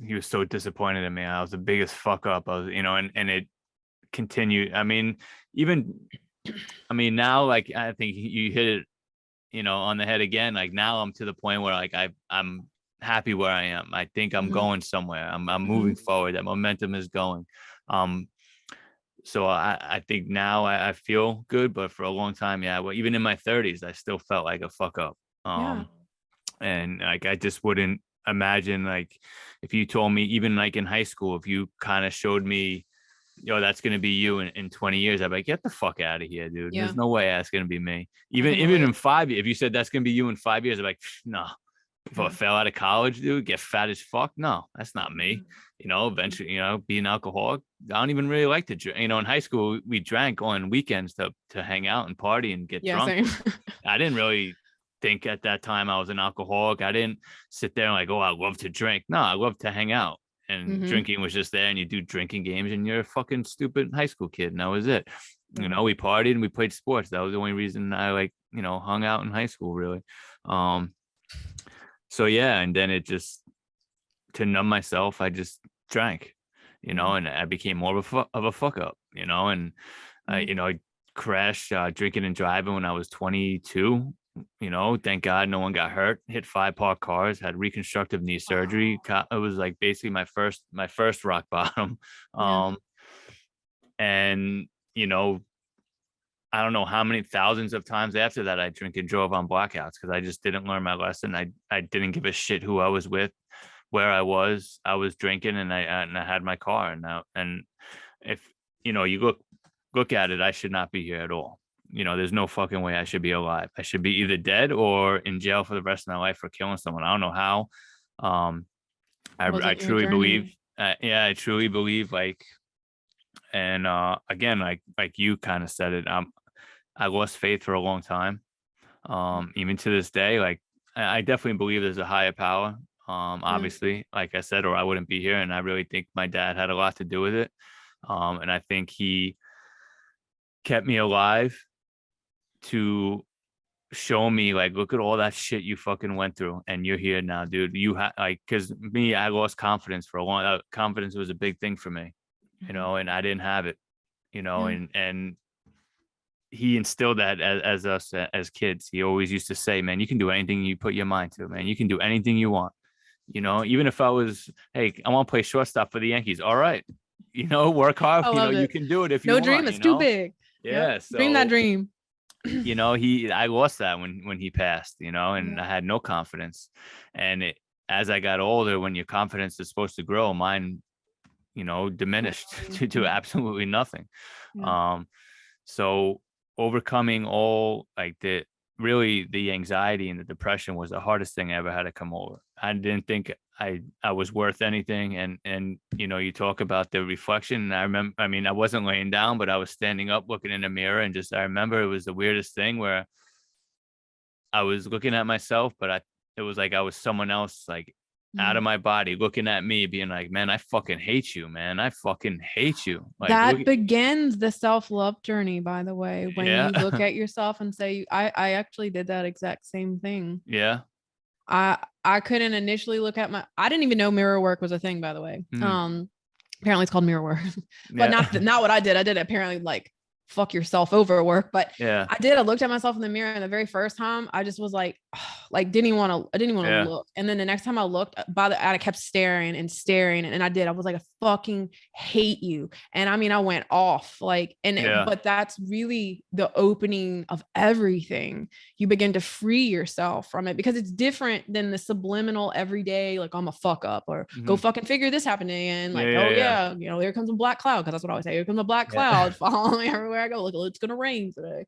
he was so disappointed in me. I was the biggest fuck up. I was, and it continued. Now, like, I think you hit it, on the head again. Like, now I'm to the point where like I'm happy where I am. I think I'm going somewhere. I'm moving forward. That momentum is going. So I think now I feel good, but for a long time, yeah, well, even in my 30s, I still felt like a fuck up. And like, I just wouldn't imagine, like, if you told me, even like in high school, if you kind of showed me, that's going to be you in 20 years, I'd be like, get the fuck out of here, dude. There's no way that's going to be me. Even in 5 years, if you said that's going to be you in 5 years, I'm like, no. If I fell out of college, dude, get fat as fuck. No, that's not me. Eventually, be an alcoholic. I don't even really like to drink. In high school, we drank on weekends to hang out and party and get drunk. Same. I didn't really think at that time I was an alcoholic. I didn't sit there and like, oh, I love to drink. No, I love to hang out. And drinking was just there, and you do drinking games, and you're a fucking stupid high school kid, and that was it. You know, we partied and we played sports. That was the only reason I like, you know, hung out in high school really. So yeah, and then it just, to numb myself, I just drank, you know, and I became more of a fuck up, you know, and I crashed drinking and driving when I was 22. You know, thank God no one got hurt. Hit 5 parked cars, had reconstructive knee surgery. It was like basically my first rock bottom. And you know, I don't know how many thousands of times after that I drink and drove on blackouts because I just didn't learn my lesson. I didn't give a shit who I was with, where I was drinking, and I had my car. And if you know, you look at it, I should not be here at all. You know, there's no fucking way I should be alive. I should be either dead or in jail for the rest of my life for killing someone. I don't know how. I truly believe, I truly believe, like, and again, like you kind of said it, I lost faith for a long time. Even to this day, like I definitely believe there's a higher power. Obviously, like I said, or I wouldn't be here. And I really think my dad had a lot to do with it. And I think he kept me alive to show me, like, look at all that shit you fucking went through, and you're here now, dude. You like, because me, I lost confidence for a long. Confidence was a big thing for me, you know, and I didn't have it, you know, and he instilled that as us as kids. He always used to say, man, you can do anything you put your mind to, man. You can do anything you want, you know, even if I was, hey, I want to play shortstop for the Yankees. All right, you know, work hard. You know, you can do it if you want. No dream is too big. Yeah. So, dream that dream. You know, I lost that when he passed, you know, and I had no confidence. And as I got older, when your confidence is supposed to grow, mine, you know, diminished to absolutely nothing. So overcoming all, like, the anxiety and the depression was the hardest thing I ever had to come over. I didn't think I was worth anything. And, you know, you talk about the reflection. And I remember, I mean, I wasn't laying down, but I was standing up looking in the mirror, and just, I remember it was the weirdest thing where I was looking at myself, but it was like I was someone else, like, out of my body, looking at me, being like, man, I fucking hate you, man. I fucking hate you. Like, that begins the self-love journey, by the way, when you look at yourself and say, I actually did that exact same thing. I couldn't initially look at I didn't even know mirror work was a thing, by the way. Apparently it's called mirror work, but not what I did. I did apparently like fuck yourself over work, but I looked at myself in the mirror, and the very first time I just was like, I didn't even want to look. And then the next time I looked, I kept staring and staring. And I was like, I fucking hate you. And I mean, I went off, like, but that's really the opening of everything. You begin to free yourself from it, because it's different than the subliminal everyday, like, I'm a fuck up, or go fucking figure this happening. And like, you know, here comes a black cloud. Cause that's what I always say. Here comes a black cloud following me everywhere I go. Look, it's going to rain today.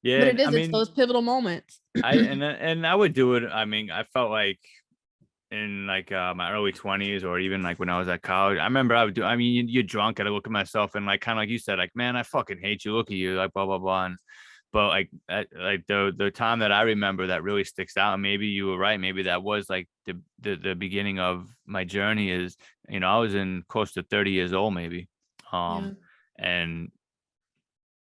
But it is, I mean, it's those pivotal moments. And I would do it. I mean, I felt like in like my early 20s, or even like when I was at college, I remember I mean, you're drunk, I look at myself and, like, kind of like you said, like, man, I fucking hate you. Look at you, like, blah, blah, blah. But like the time that I remember that really sticks out, and maybe you were right, maybe that was like the beginning of my journey, is, you know, I was in close to 30 years old, maybe. And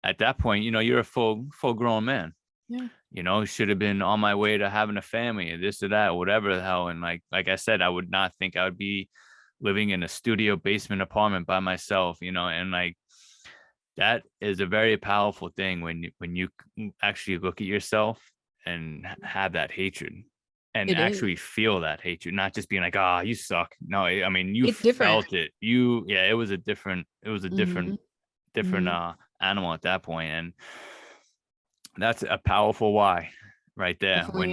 at that point, you know, you're a full grown man. You know, should have been on my way to having a family, and this or that, or whatever the hell. And like I said, I would not think I would be living in a studio basement apartment by myself, you know. And like, that is a very powerful thing when you actually look at yourself and have that hatred, and actually feel that hatred, not just being like, you suck. No, I mean, you felt it. It was a different animal at that point. And that's a powerful why right there. When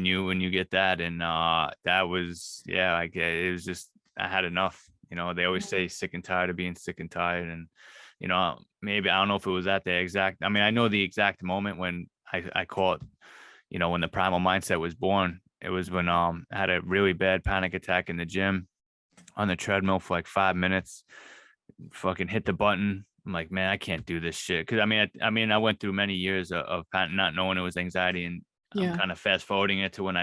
you get that. And that was, like, it was just, I had enough. You know, they always say sick and tired of being sick and tired. And, you know, maybe, I don't know if it was at the exact, I mean, I know the exact moment when I call it, you know, when the Primal Mindset was born. It was when I had a really bad panic attack in the gym on the treadmill for like 5 minutes, fucking hit the button. I'm like, man, I can't do this shit. Cause I mean, I went through many years of not knowing it was anxiety, and I'm kind of fast forwarding it to when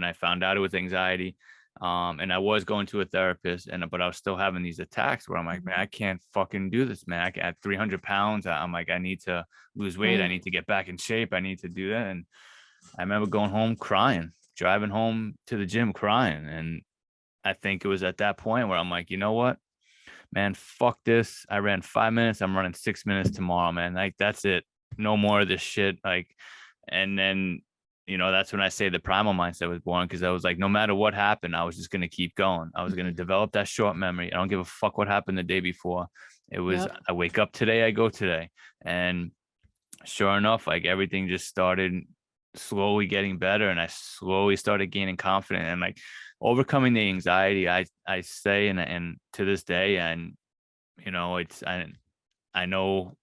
I found out it was anxiety. And I was going to a therapist, but I was still having these attacks where I'm like, man, I can't fucking do this, man. At 300 pounds, I'm like, I need to lose weight. I need to get back in shape. I need to do that. And I remember going home crying, driving home to the gym crying. And I think it was at that point where I'm like, you know what, man, fuck this. I ran 5 minutes. I'm running 6 minutes tomorrow, man. Like, that's it. No more of this shit. Like, and then, that's when I say the primal mindset was born, because I was like, no matter what happened, I was just going to keep going. I was going to develop that short memory. I don't give a fuck what happened the day before. It was, I wake up today, I go today. And sure enough, like, everything just started slowly getting better, and I slowly started gaining confidence and like overcoming the anxiety. I say, and to this day, and it's, I know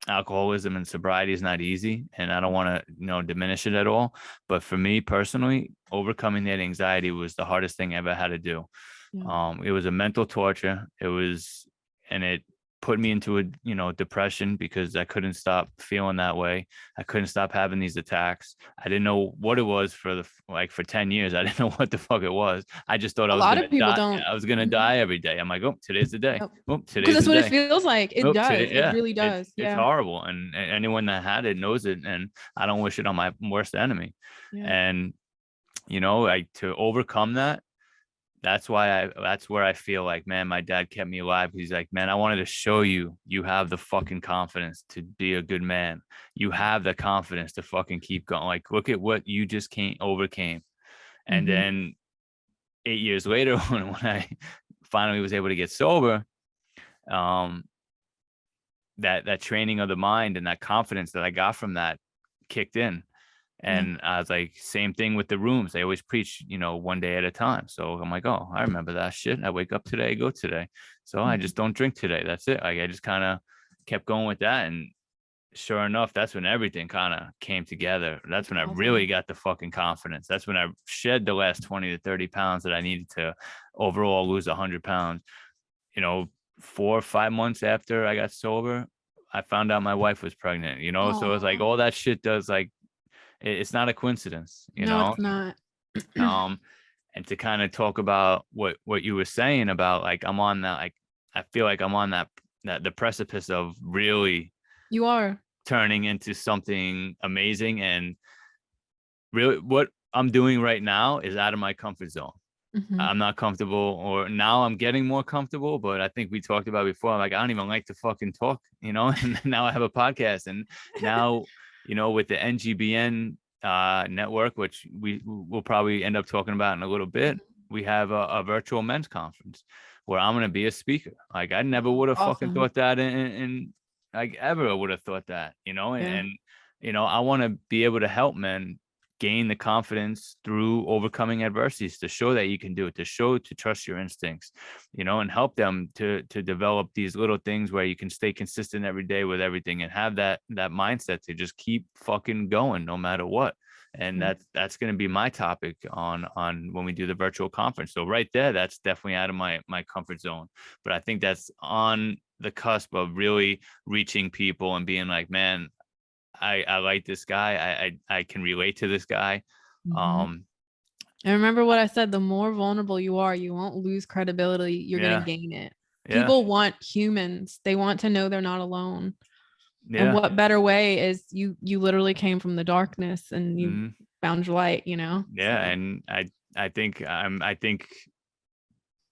alcoholism and sobriety is not easy, and I don't want to diminish it at all, but for me personally, overcoming that anxiety was the hardest thing I ever had to do. It was a mental torture. And it put me into a depression, because I couldn't stop feeling that way. I couldn't stop having these attacks. I didn't know what it was for 10 years. I didn't know what the fuck it was. I just thought I was gonna die. I was gonna die every day. I'm like, oh, today's the day. Oh, today's the day. Because that's what it feels like. It does. It really does. It's horrible. And anyone that had it knows it. And I don't wish it on my worst enemy. And to overcome that, that's where I feel like, man, my dad kept me alive. He's like, man, I wanted to show you have the fucking confidence to be a good man. You have the confidence to fucking keep going. Like, look at what you just overcame. And then 8 years later, when I finally was able to get sober, that training of the mind and that confidence that I got from that kicked in. And I was like, same thing with the rooms. They always preach, one day at a time. So I'm like, oh, I remember that shit. I wake up today, go today. So I just don't drink today. That's it. Like, I just kind of kept going with that. And sure enough, that's when everything kind of came together. That's when I really got the fucking confidence. That's when I shed the last 20 to 30 pounds that I needed to overall lose 100 pounds. 4 or 5 months after I got sober, I found out my wife was pregnant, So it was like, all that shit does, like, it's not a coincidence, No, it's not. And to kind of talk about what you were saying about, like, I'm on that, like, I feel like I'm on that the precipice of really you are turning into something amazing. And really what I'm doing right now is out of my comfort zone. I'm not comfortable, or now I'm getting more comfortable, but I think we talked about before, like, I don't even like to fucking talk, and now I have a podcast, and now with the NGBN network, which we will probably end up talking about in a little bit, we have a virtual men's conference where I'm going to be a speaker. Like, I never would have fucking thought that in like, ever would have thought that, and I want to be able to help men gain the confidence through overcoming adversities, to show that you can do it, to trust your instincts, and help them to develop these little things where you can stay consistent every day with everything, and have that mindset to just keep fucking going no matter what. And that's going to be my topic on when we do the virtual conference. So right there, that's definitely out of my comfort zone, but I think that's on the cusp of really reaching people and being like, man, I like this guy. I can relate to this guy. And remember what I said, the more vulnerable you are, you won't lose credibility. You're going to gain it. People want humans. They want to know they're not alone. And what better way is you literally came from the darkness and you found your light, Yeah. So. And I think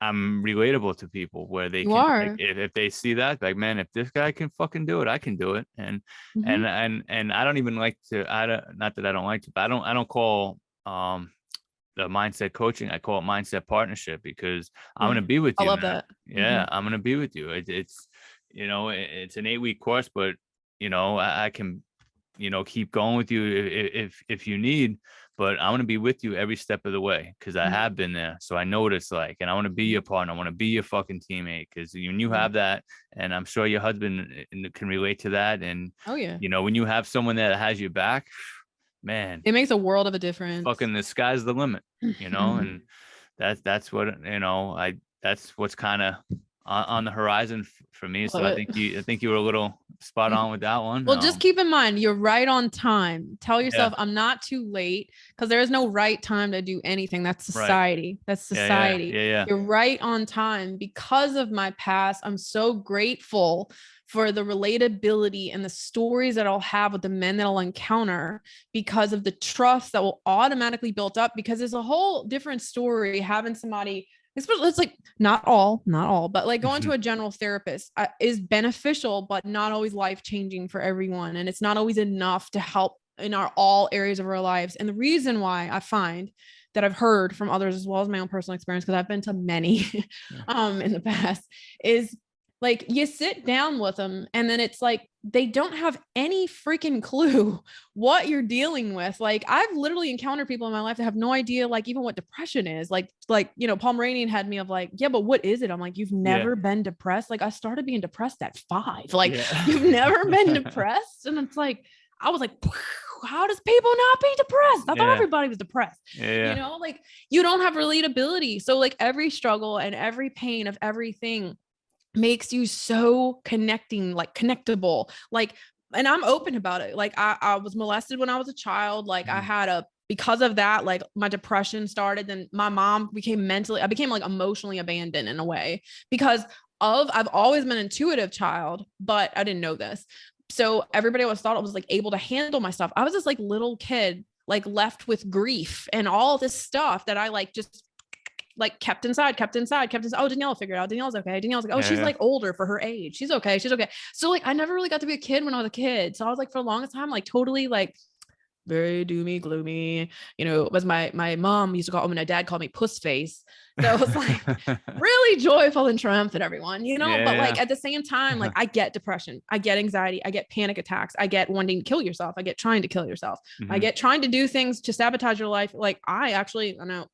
I'm relatable to people, where they like, if they see that, like, man, if this guy can fucking do it, I can do it. And I don't even like to, not that I don't like to, but I don't call the mindset coaching, I call it mindset partnership, because I'm going to be with you. I love that. I'm going to be with you. It's it's an 8-week course, but I can keep going with you if you need, but I want to be with you every step of the way, because I have been there. So I know what it's like, and I want to be your partner. I want to be your fucking teammate, because when you have that, and I'm sure your husband can relate to that. And when you have someone that has your back, man, it makes a world of a difference. Fucking the sky's the limit, and that's what, that's what's kind of on the horizon for me. So I think you were a little spot on with that one. Well, just keep in mind, you're right on time. Tell yourself, I'm not too late, because there is no right time to do anything. That's society. Right. That's society. Yeah. You're right on time. Because of my past, I'm so grateful for the relatability and the stories that I'll have with the men that I'll encounter, because of the trust that will automatically build up, because there's a whole different story having somebody, it's like not all, but like going to a general therapist is beneficial, but not always life-changing for everyone. And it's not always enough to help in all areas of our lives. And the reason why I find that I've heard from others, as well as my own personal experience, because I've been to many in the past, is like you sit down with them and then it's like they don't have any freaking clue what you're dealing with. Like I've literally encountered people in my life that have no idea, like even what depression is. Like, you know, Pomeranian had me of like, yeah, but what is it? I'm like, you've never been depressed. Like I started being depressed at 5. Like you've never been depressed. And it's like, I was like, how does people not be depressed? I thought everybody was depressed. You know, like you don't have relatability. So like every struggle and every pain of everything makes you so connectable. Like, and I'm open about it. Like I was molested when I was a child. Like I had because of that, like my depression started. Then my mom I became like emotionally abandoned in a way because I've always been an intuitive child, but I didn't know this. So everybody always thought I was like able to handle my stuff. I was this like little kid, like left with grief and all this stuff that I like just like kept inside. Oh, Danielle figured out. Danielle's okay. Danielle's like, oh, she's like older for her age. She's okay. So like, I never really got to be a kid when I was a kid. So I was like, for the longest time, like totally like very doomy, gloomy, you know, it was my mom used to call me, my dad called me puss face. So it was like really joyful and triumphant, everyone, you know, but like at the same time, like I get depression, I get anxiety, I get panic attacks, I get wanting to kill yourself, I get trying to kill yourself, I get trying to do things to sabotage your life. Like I know,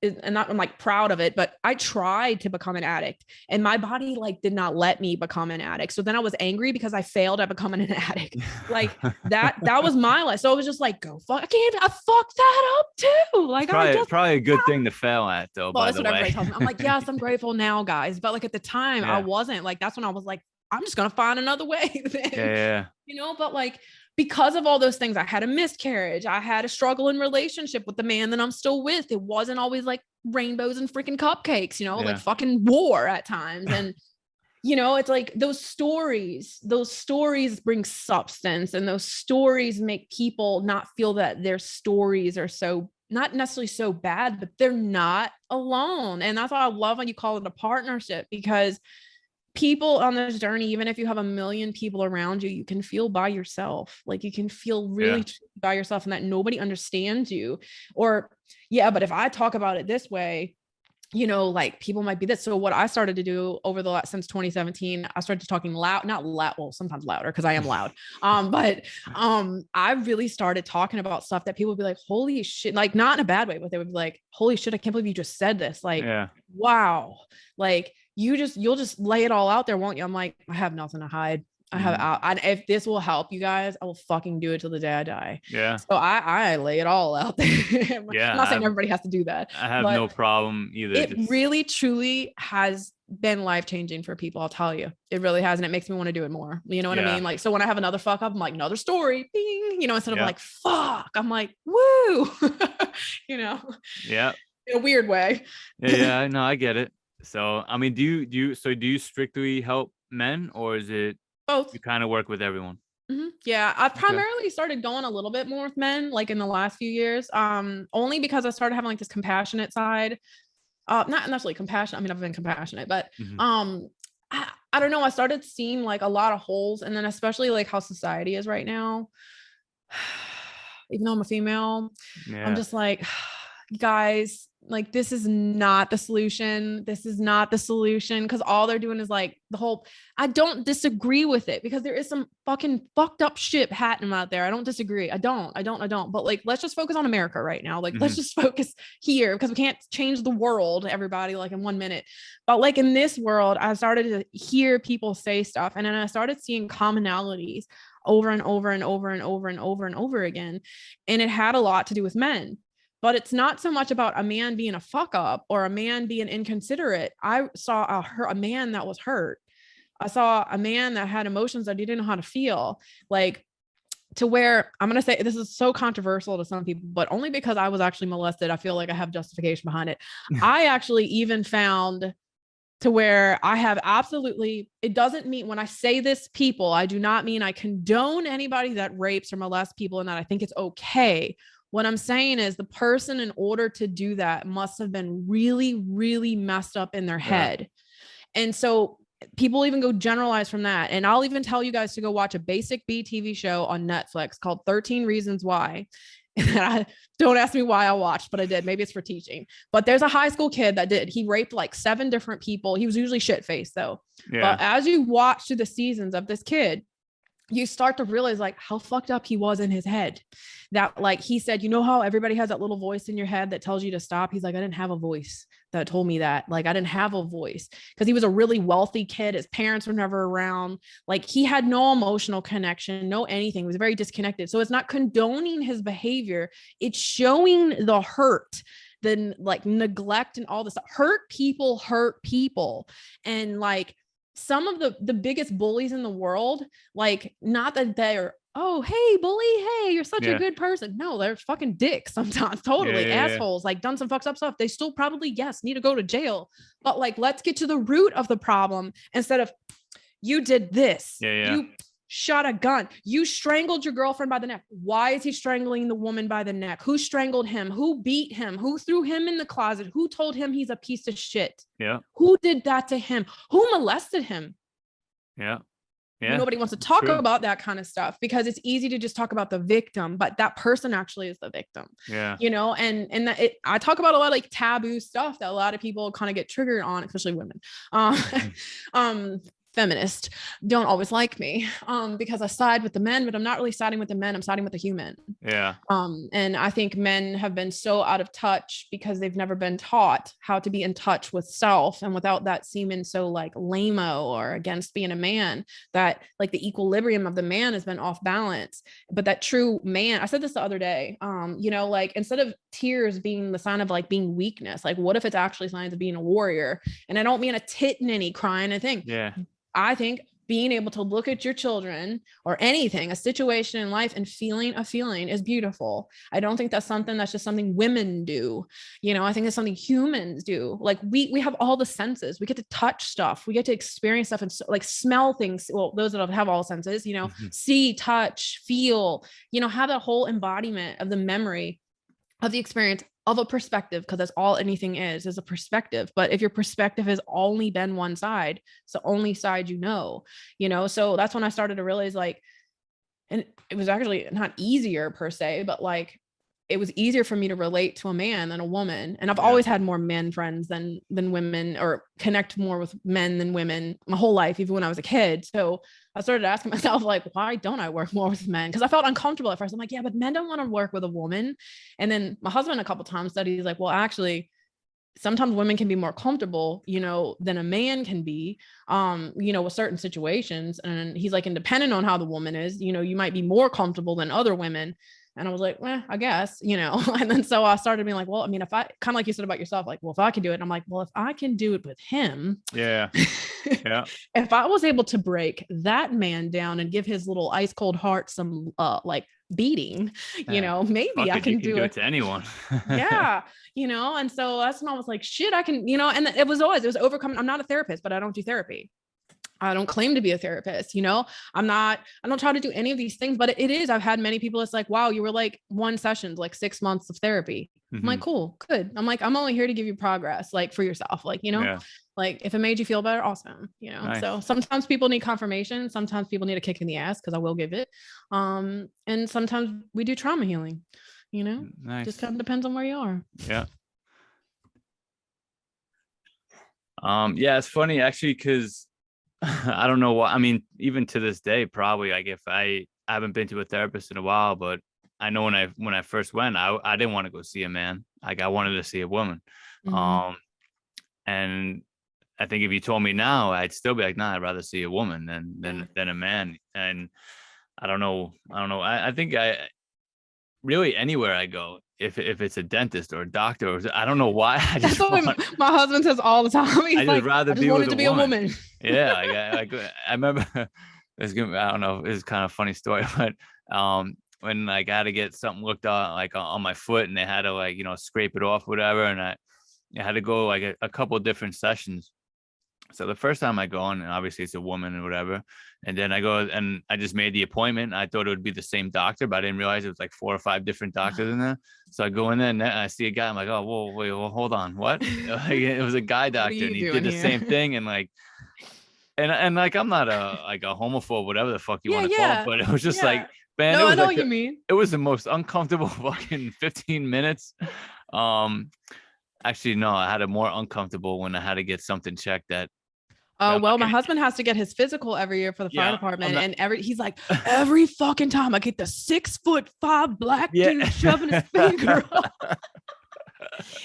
and not, I'm like proud of it, but I tried to become an addict and my body like did not let me become an addict. So then I was angry because I failed at becoming an addict. Like that was my life. So it was just like, go fuck, I fucked that up too. Like probably a good thing to fail at though. Well, that's what everybody tells me. I'm like, yes, I'm grateful now, guys. But like at the time I wasn't. Like, that's when I was like, I'm just going to find another way. Then. You know, but like, because of all those things, I had a miscarriage. I had a struggle in relationship with the man that I'm still with. It wasn't always like rainbows and freaking cupcakes, you know, like fucking war at times. And, you know, it's like those stories bring substance, and those stories make people not feel that their stories are so not necessarily so bad, but they're not alone. And that's why I love when you call it a partnership, because people on this journey, even if you have a million people around you, you can feel by yourself. Like you can feel really by yourself, and that nobody understands you. Or but if I talk about it this way, you know, like people might be this. So what I started to do since 2017, I started talking not loud, well, sometimes louder because I am loud. But I really started talking about stuff that people would be like, holy shit, like not in a bad way, but they would be like, holy shit, I can't believe you just said this. Like, wow. Like you'll just lay it all out there, won't you? I'm like, I have nothing to hide. If this will help you guys, I will fucking do it till the day I die. So I lay it all out there. I'm not saying everybody has to do that. I have no problem either. It really truly has been life-changing for people. I'll tell you, it really has. And it makes me want to do it more. You know what I mean? Like, so when I have another fuck up, I'm like, another story, bing, you know, instead of like, fuck, I'm like, woo, you know, in a weird way. No, I get it. So, I mean, do you strictly help men, or is it both? You kind of work with everyone? Yeah, I've primarily started going a little bit more with men, like in the last few years, only because I started having like this compassionate side. Not necessarily compassionate. I mean, I've been compassionate, but I don't know. I started seeing like a lot of holes, and then especially like how society is right now. Even though I'm a female, I'm just like, guys, like this is not the solution. Because all they're doing is like I don't disagree with it, because there is some fucking fucked up shit happening out there. I don't disagree. I don't. But like, let's just focus on America right now. Like, let's just focus here, because we can't change the world, everybody, like in 1 minute. But like in this world, I started to hear people say stuff, and then I started seeing commonalities over and over and over and over and over and over again. And it had a lot to do with men. but it's not so much about a man being a fuck up or a man being inconsiderate. I saw a man that was hurt. I saw a man that had emotions that he didn't know how to feel, like, to where I'm going to say this is so controversial to some people, but only because I was actually molested, I feel like I have justification behind it. I actually even found to where I have absolutely, it doesn't mean when I say this, people, I do not mean I condone anybody that rapes or molests people and that I think it's okay. What I'm saying is the person, in order to do that, must have been really, really messed up in their head. And so people even go generalize from that. And I'll even tell you guys to go watch a basic B TV show on Netflix called 13 Reasons Why. Don't ask me why I watched, but I did. Maybe it's for teaching. But there's a high school kid that did. He raped like 7 different people. He was usually shit-faced though. But as you watch through the seasons of this kid, you start to realize like how fucked up he was in his head. That, like, he said, you know how everybody has that little voice in your head that tells you to stop? He's like, I didn't have a voice that told me that. Like, I didn't have a voice, because he was a really wealthy kid. His parents were never around. Like, he had no emotional connection, no anything. He was very disconnected. So it's not condoning his behavior. It's showing the hurt, the like neglect and all this stuff. Hurt people. And like, some of the biggest bullies in the world, like, not that they're, oh, hey, bully, hey, you're such a good person. No, they're fucking dicks sometimes, totally assholes, like done some fucked up stuff. They still probably, yes, need to go to jail. But like, let's get to the root of the problem instead of, you did this. You shot a gun. You strangled your girlfriend by the neck. Why is he strangling the woman by the neck? Who strangled him? Who beat him? Who threw him in the closet? Who told him he's a piece of shit? Who did that to him? Who molested him? Nobody wants to talk about that kind of stuff, because it's easy to just talk about the victim, but that person actually is the victim. You know, and that I talk about a lot of like taboo stuff that a lot of people kind of get triggered on, especially women. Feminist don't always like me because I side with the men, but I'm not really siding with the men. I'm siding with the human. And I think men have been so out of touch because they've never been taught how to be in touch with self, and without that seeming so like lame-o or against being a man, that like the equilibrium of the man has been off balance. But that true man, I said this the other day, you know, like, instead of tears being the sign of like being weakness, like, what if it's actually signs of being a warrior? And I don't mean a tit ninny crying a thing. I think being able to look at your children or anything, a situation in life, and feeling a feeling is beautiful. I don't think that's something that's just something women do. You know, I think it's something humans do. Like, we have all the senses. We get to touch stuff. We get to experience stuff and like smell things. Well, those that have all senses, you know, see, touch, feel, you know, have that whole embodiment of the memory of the experience of a perspective, because that's all anything is a perspective. But if your perspective has only been one side, it's the only side you know, so that's when I started to realize, like, and it was actually not easier per se, but like, it was easier for me to relate to a man than a woman. And I've always had more men friends than women, or connect more with men than women my whole life, even when I was a kid. So I started asking myself, like, why don't I work more with men? Because I felt uncomfortable at first. I'm like, yeah, but men don't want to work with a woman. And then my husband a couple of times said, he's like, well, actually, sometimes women can be more comfortable, you know, than a man can be, you know, with certain situations. And he's like, independent on how the woman is, you know, you might be more comfortable than other women. And I was like, well, I guess, you know, and then so I started being like, well, I mean, if I kind of like you said about yourself, like, well, if I can do it, and I'm like, well, if I can do it with him, if I was able to break that man down and give his little ice cold heart some like beating, you know, maybe I can do it to anyone. You know, and so that's when I was like, shit, I can, you know, and it was overcoming. I'm not a therapist, but I don't do therapy. I don't claim to be a therapist, you know, I don't try to do any of these things, but it is, I've had many people, it's like, wow, you were like 1 session, like 6 months of therapy. I'm like, cool, good. I'm like, I'm only here to give you progress, like, for yourself, like, you know, like, if it made you feel better, awesome, you know. So sometimes people need confirmation. Sometimes people need a kick in the ass, because I will give it. And sometimes we do trauma healing, you know. Just kind of depends on where you are. It's funny actually, because I don't know why. I mean, even to this day, probably, like, if I haven't been to a therapist in a while, but I know when I first went, I didn't want to go see a man. Like, I wanted to see a woman. And I think if you told me now, I'd still be like, nah, I'd rather see a woman than a man. And I don't know. I think really anywhere I go, if it's a dentist or a doctor, or I don't know why. I That's just what my husband says all the time. He's I just like, rather I just be with wanted to be a woman. Yeah, I remember I don't know, it's kind of funny story, but when like I had to get something looked on like on my foot, and they had to like, scrape it off, whatever, and I had to go like a couple of different sessions. So the first time I go in, and obviously it's a woman or whatever, and then I go and I just made the appointment. I thought it would be the same doctor, but I didn't realize it was like 4 or 5 different doctors in there. So I go in there and I see a guy. I'm like, oh, whoa, wait, well, hold on, what? Like, it was a guy What are doctor, you and he doing did the here? same thing, and like, and like I'm not a homophobe, whatever the fuck you Yeah, want to call it, yeah, but it was just like, yeah. man, it No, I was know like what you mean. it was the most uncomfortable fucking 15 minutes. Um, Actually, no, I had it more uncomfortable when I had to get something checked that. Well, my husband has to get his physical every year for the fire Yeah, department, and he's like, every fucking time I get the 6'5" black dude shoving his finger up.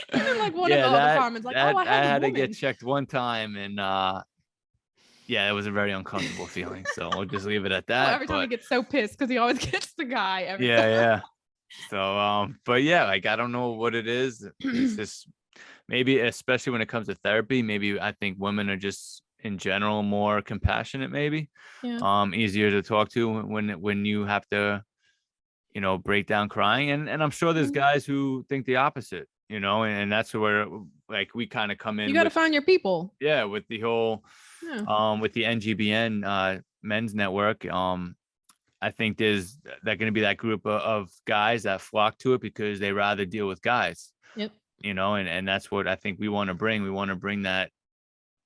And then like one of the other firemen's like, oh, I I have a had to woman. get checked one time, and yeah, it was a very uncomfortable feeling. So we'll just leave it at Well, that. every time he But gets so pissed because he always gets the guy every time. yeah. So but yeah, like I don't know what it is. It's just maybe, especially when it comes to therapy, maybe I think women are just in general more compassionate, maybe. Yeah. Easier to talk to when you have to, break down crying. And I'm sure there's guys who think the opposite, and that's where like we kind of come You in got to with, find your people. yeah, with the whole with the NGBN men's network. I think there's going to be that group of guys that flock to it because they rather deal with guys. Yep. And that's what I think we want to bring. We want to bring that,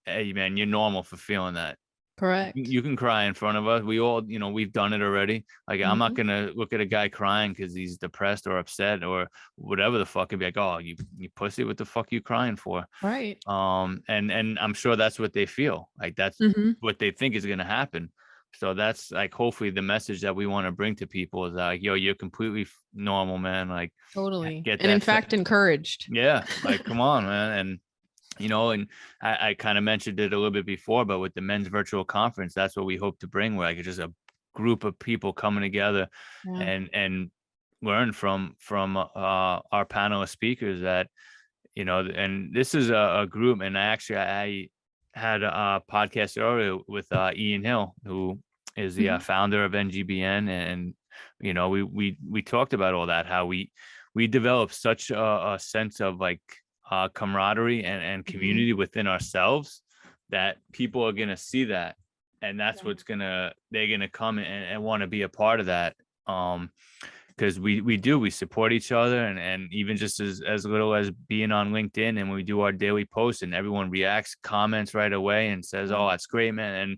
hey man, you're normal for feeling that. Correct. You can cry in front of us. We all, we've done it already. Like I'm not gonna look at a guy crying because he's depressed or upset or whatever the fuck, and be like, oh, you pussy, what the fuck you crying for? Right. And I'm sure that's what they feel. Like that's what they think is gonna happen. So that's like hopefully the message that we want to bring to people is like, yo, you're completely normal, man. Like Totally. get And that in fact, encouraged. yeah, like come on, man. And and I kind of mentioned it a little bit before, but with the men's virtual conference, that's what we hope to bring, where like it's just a group of people coming together and learn from our panel of speakers that, and this is a group. And I had a podcast earlier with Ian Hill, who is the founder of NGBN. And, we talked about all that, how we developed such a sense of like, camaraderie and community within ourselves, that people are going to see that, and that's what's they're going to come and want to be a part of that. Because we support each other, and even just as little as being on LinkedIn, and we do our daily posts and everyone reacts, comments right away and says, oh, that's great, man. And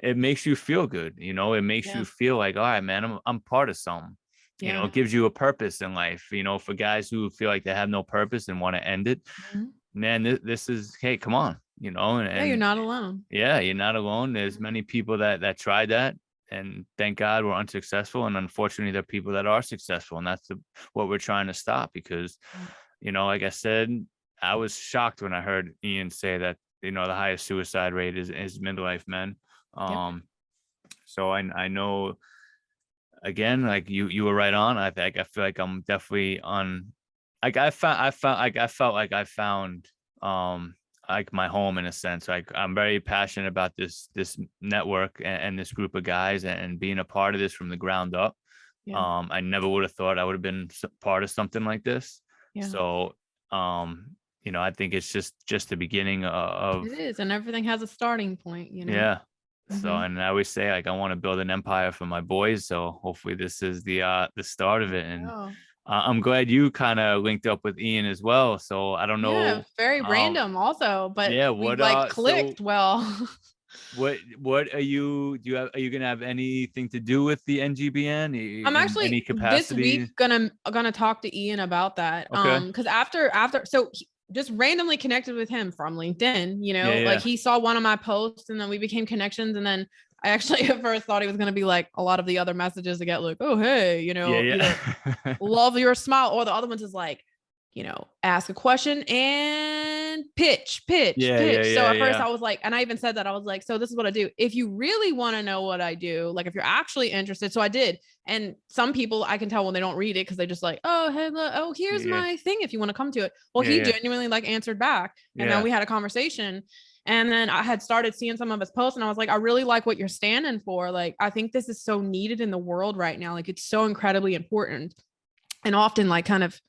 it makes you feel good. It makes you feel like, all right, man, I'm part of something. It gives you a purpose in life. For guys who feel like they have no purpose and want to end it, man, this is, hey, come on, and you're not alone. Yeah, you're not alone. There's many people that tried that, and thank God we're unsuccessful. And unfortunately, there are people that are successful, and that's what we're trying to stop. Because, like I said, I was shocked when I heard Ian say that, the highest suicide rate is midlife men. So I know. Again, like you were right on. I feel like I'm definitely on. Like I felt like I found like my home in a sense. Like I'm very passionate about this network and this group of guys, and being a part of this from the ground up. I never would have thought I would have been part of something like this. So I think it's just the beginning of it is, and everything has a starting point. Yeah. So, and I always say, like, I want to build an empire for my boys. So hopefully this is the start of it. And I'm glad you kind of linked up with Ian as well. So I don't know. Very random also, but we like clicked well. What are you gonna have anything to do with the NGBN? I'm actually any capacity this week gonna talk to Ian about that. Okay. Because after so just randomly connected with him from LinkedIn, like he saw one of my posts and then we became connections. And then I actually at first thought he was going to be like a lot of the other messages that get like, oh, hey, love your smile. Or the other ones is like, ask a question and pitch. Yeah, So at first yeah. I was like, and I even said that, I was like, so this is what I do. If you really want to know what I do, like if you're actually interested. So I did. And some people I can tell when they don't read it because they just like, oh, hey, look, oh, here's my thing if you want to come to it. Well, he genuinely like answered back. And then we had a conversation. And then I had started seeing some of his posts and I was like, I really like what you're standing for. Like, I think this is so needed in the world right now. Like, it's so incredibly important. And often like kind of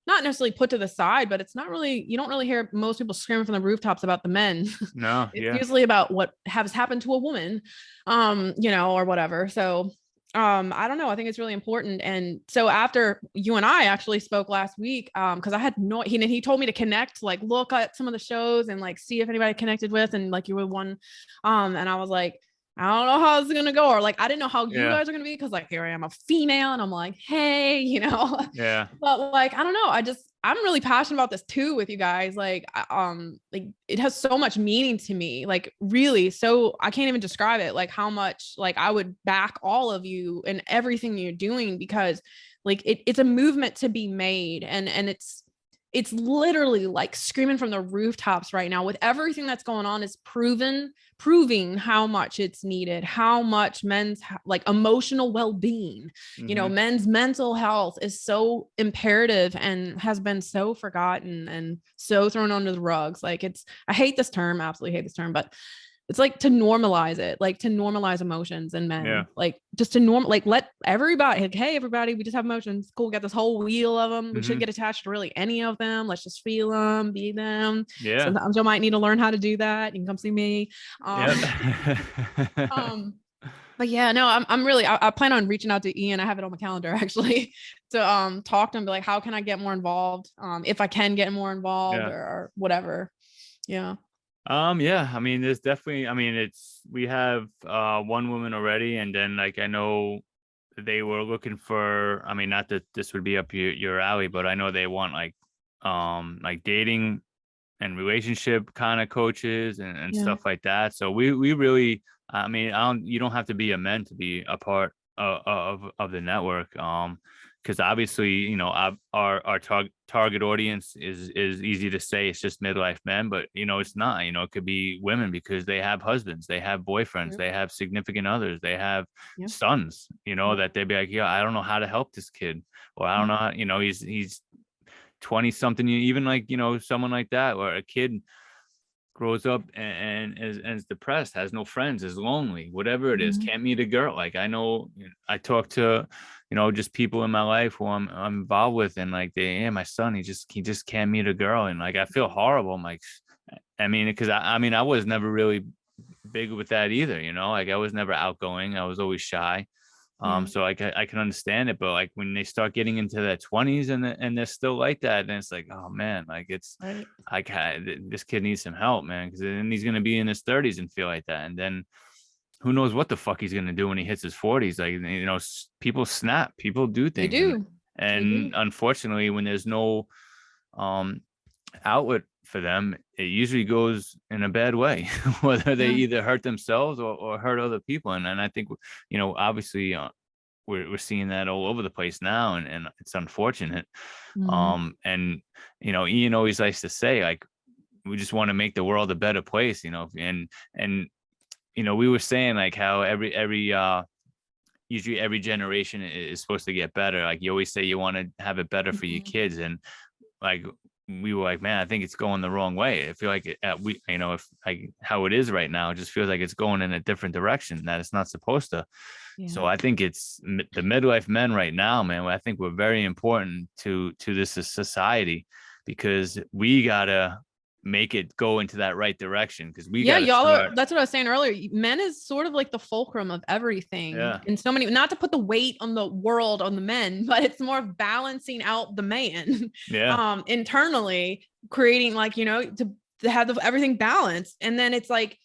not necessarily put to the side, but it's not really, you don't really hear most people screaming from the rooftops about the men. No, It's usually about what has happened to a woman, or whatever. So, I don't know. I think it's really important. And so after you and I actually spoke last week, cause I had he told me to connect, like look at some of the shows and like see if anybody connected with, and like you were one, and I was like, I don't know how it's gonna go, or like I didn't know how you guys are gonna be because like here I am a female and I'm like, hey, but like I don't know, I'm really passionate about this too with you guys. Like like it has so much meaning to me, like really, so I can't even describe it, like how much like I would back all of you and everything you're doing, because like it's a movement to be made, and it's literally like screaming from the rooftops right now with everything that's going on, is proving how much it's needed, how much men's like emotional well-being, men's mental health is so imperative and has been so forgotten and so thrown under the rugs. Like I hate this term, absolutely hate this term, but it's like to normalize it, like to normalize emotions in men, like just to like let everybody, like, hey, everybody, we just have emotions. Cool. We got this whole wheel of them. We shouldn't get attached to really any of them. Let's just feel them, be them. Yeah. Sometimes you might need to learn how to do that. You can come see me. But yeah, no, I'm really, I plan on reaching out to Ian. I have it on my calendar actually to talk to him, be like, how can I get more involved? If I can get more involved or whatever. Yeah. Yeah, I mean, there's definitely, I mean, we have one woman already, and then like I know they were looking for, I mean, not that this would be up your alley, but I know they want like dating and relationship kind of coaches and stuff like that. So we really, I mean, you don't have to be a man to be a part of the network. Because obviously, our target audience is easy to say it's just midlife men, but it's not. It could be women because they have husbands, they have boyfriends, they have significant others, they have sons. That they'd be like, yeah, I don't know how to help this kid, or I don't know how, he's 20 something, even like someone like that, or a kid grows up and is depressed, has no friends, is lonely, whatever it is, can't meet a girl. Like I know I talk to just people in my life who I'm involved with, and like my son, he just can't meet a girl, and like I feel horrible. I'm like, I mean, because I mean I was never really big with that either, like I was never outgoing, I was always shy. So I can understand it, but like when they start getting into their 20s and they're still like that, then it's like, oh man, like it's like this kid needs some help, man, because then he's gonna be in his 30s and feel like that, and then who knows what the fuck he's gonna do when he hits his 40s. Like people snap, people do things, they do. And unfortunately, when there's no outlet for them, it usually goes in a bad way, whether they either hurt themselves or hurt other people. And I think, obviously we're seeing that all over the place now, and it's unfortunate. And, Ian always likes to say, like, we just want to make the world a better place, and, we were saying like how usually every generation is supposed to get better. Like you always say, you want to have it better for your kids. And like, we were like, man, I think it's going the wrong way. I feel like if like how it is right now, it just feels like it's going in a different direction that it's not supposed to. So I think it's the midlife men right now, man. I think we're very important to this society, because we gotta make it go into that right direction, because that's what I was saying earlier. Men is sort of like the fulcrum of everything, and so many, not to put the weight on the world on the men, but it's more of balancing out the man internally, creating like to have everything balanced. And then it's like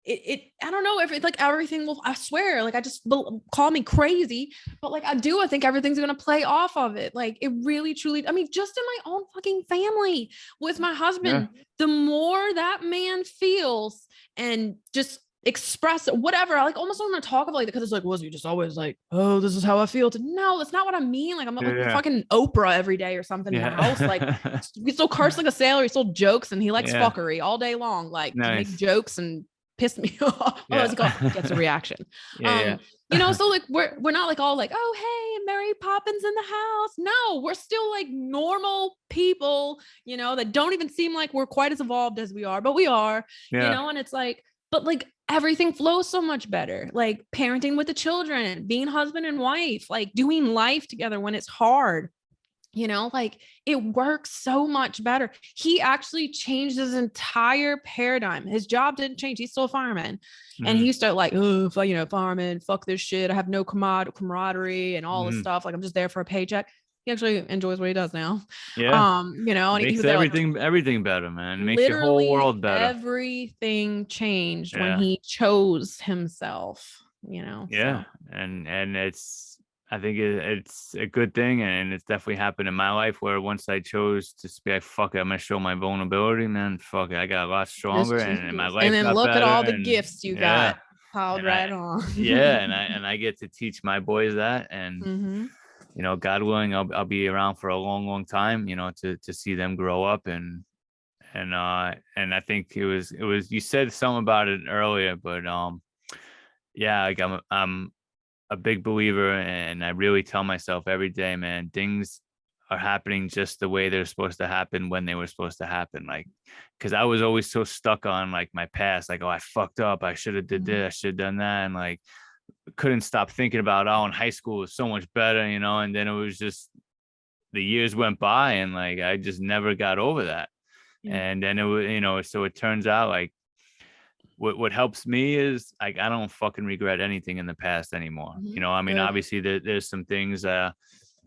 I don't know if it's like everything will, I swear, like I just call me crazy, but like I think everything's going to play off of it. Like it really, truly, I mean, just in my own fucking family with my husband, the more that man feels and just express whatever. I like almost don't want to talk about like, because it's like, was you just always like, oh, this is how I feel? No, that's not what I mean. Like I'm not like fucking Oprah every day or something in the house. Like we still curse like a sailor. He still jokes and he likes fuckery all day long. Like to make jokes and piss me off. Otherwise he gets a reaction. You know, so like we're not like all like, oh hey, Mary Poppins in the house. No, we're still like normal people, you know, that don't even seem like we're quite as evolved as we are, but we are, you know, and it's like, but like everything flows so much better. Like parenting with the children, being husband and wife, like doing life together when it's hard, you know, like it works so much better. He actually changed his entire paradigm. His job didn't change. He's still a fireman. And he started like, oh, you know, fireman, fuck this shit. I have no camaraderie and all this stuff. Like I'm just there for a paycheck. He actually enjoys what he does now. You know, and it makes everything better, man. It makes your whole world better. Everything changed when he chose himself, you know. So. And it's, I think it's a good thing, and it's definitely happened in my life where once I chose to be like, fuck it, I'm gonna show my vulnerability, man. Fuck it, I got a lot stronger, and my life. And then got look better, at all the gifts you got piled right on. and I get to teach my boys that, and you know, God willing, I'll be around for a long time, you know, to see them grow up, and I think it was you said something about it earlier, but like I'm a big believer, and I really tell myself every day, man, things are happening just the way they're supposed to happen when they were supposed to happen. Like, because I was always so stuck on like my past, like, oh, I fucked up, I should have did this, I should have done that, and like couldn't stop thinking about, oh, in high school was so much better, you know. And then it was just the years went by, and like I just never got over that. And then it was, you know, so it turns out like what helps me is like I don't fucking regret anything in the past anymore. You know, I mean, obviously there's some things you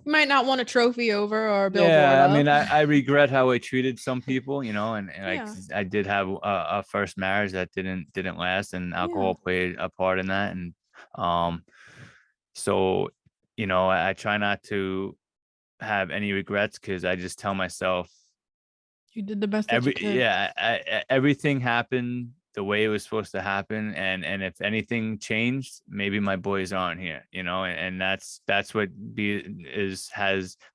might not want a trophy over or a billboard. I mean, I regret how I treated some people, you know, and like I did have a first marriage that didn't last, and alcohol played a part in that. And so, you know, I try not to have any regrets, because I just tell myself you did the best that you could. Everything happened the way it was supposed to happen, and if anything changed, maybe my boys aren't here, you know. And that's what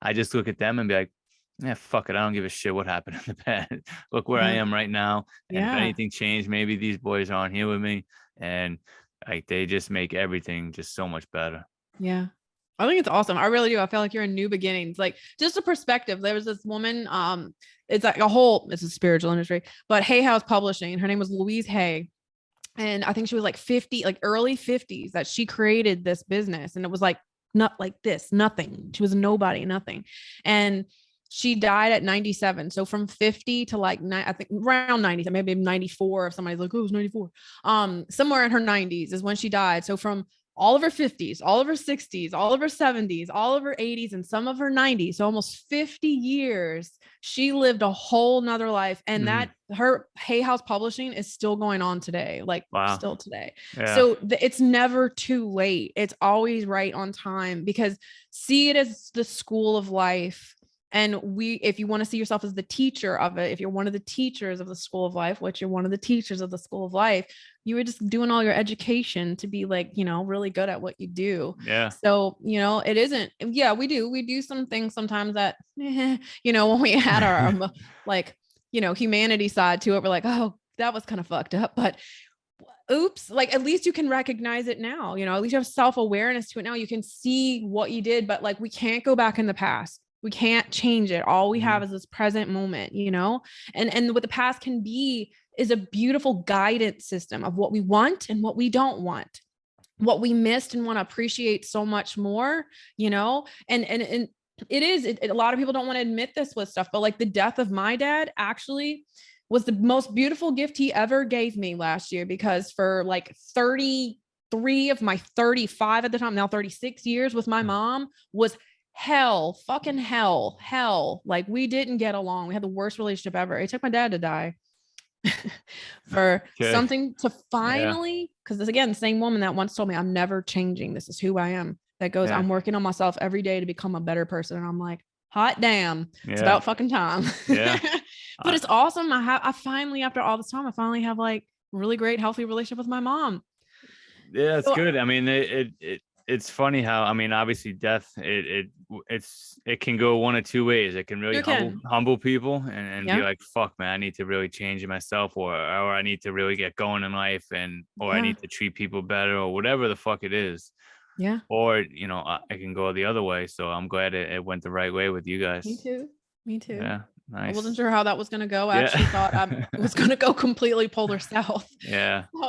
I just look at them and be like, yeah, fuck it, I don't give a shit what happened in the past. Look where I am right now, and if anything changed, maybe these boys aren't here with me, and like they just make everything just so much better. I think it's awesome. I really do. I feel like you're in new beginnings. Like just a perspective. There was this woman, it's like it's a spiritual industry, but Hay House Publishing, and her name was Louise Hay. And I think she was like 50, like early 50s, that she created this business. And it was like, not like this, nothing. She was a nobody, nothing. And she died at 97. So from 50 to like, I think around 90, maybe 94. If somebody's like, oh, it was 94. Somewhere in her 90s is when she died. So from all of her 50s, all of her 60s, all of her 70s, all of her 80s, and some of her 90s, so almost 50 years, she lived a whole nother life. And that her Hay House Publishing is still going on today, like still today. So it's never too late. It's always right on time, because see it as the school of life. And if you want to see yourself as the teacher of it, if you're one of the teachers of the school of life, which you're one of the teachers of the school of life, you were just doing all your education to be like, you know, really good at what you do. So, you know, it isn't, we do some things sometimes that, you know, when we had our, like, you know, humanity side to it, we're like, oh, that was kind of fucked up, but oops, like at least you can recognize it now, you know, at least you have self-awareness to it now. You can see what you did, but like, we can't go back in the past. We can't change it. All we have is this present moment, you know, and what the past can be is a beautiful guidance system of what we want and what we don't want, what we missed and want to appreciate so much more, you know, and a lot of people don't want to admit this with stuff, but like the death of my dad actually was the most beautiful gift he ever gave me last year, because for like 33 of my 35 at the time, now 36 years with my mom was fucking hell. Like we didn't get along. We had the worst relationship ever. It took my dad to die for something to finally, because this again, the same woman that once told me, I'm never changing. This is who I am. That goes, I'm working on myself every day to become a better person. And I'm like, hot damn, it's about fucking time. But it's awesome. I finally, after all this time, I finally have like really great, healthy relationship with my mom. Yeah, it's So good. I mean, it's funny how, I mean, obviously death, it can go one of two ways. It can really you can. humble people and be Yeah. like, fuck, man, I need to really change myself, or I need to really get going in life, or I Yeah. need to treat people better, or whatever the fuck it is. Yeah. Or, you know, I can go the other way. So I'm glad it went the right way with you guys. Me too. Me too. Yeah. I Nice. wasn't sure how that was going to go. I Yeah. actually thought I was going to go completely polar south. Yeah. So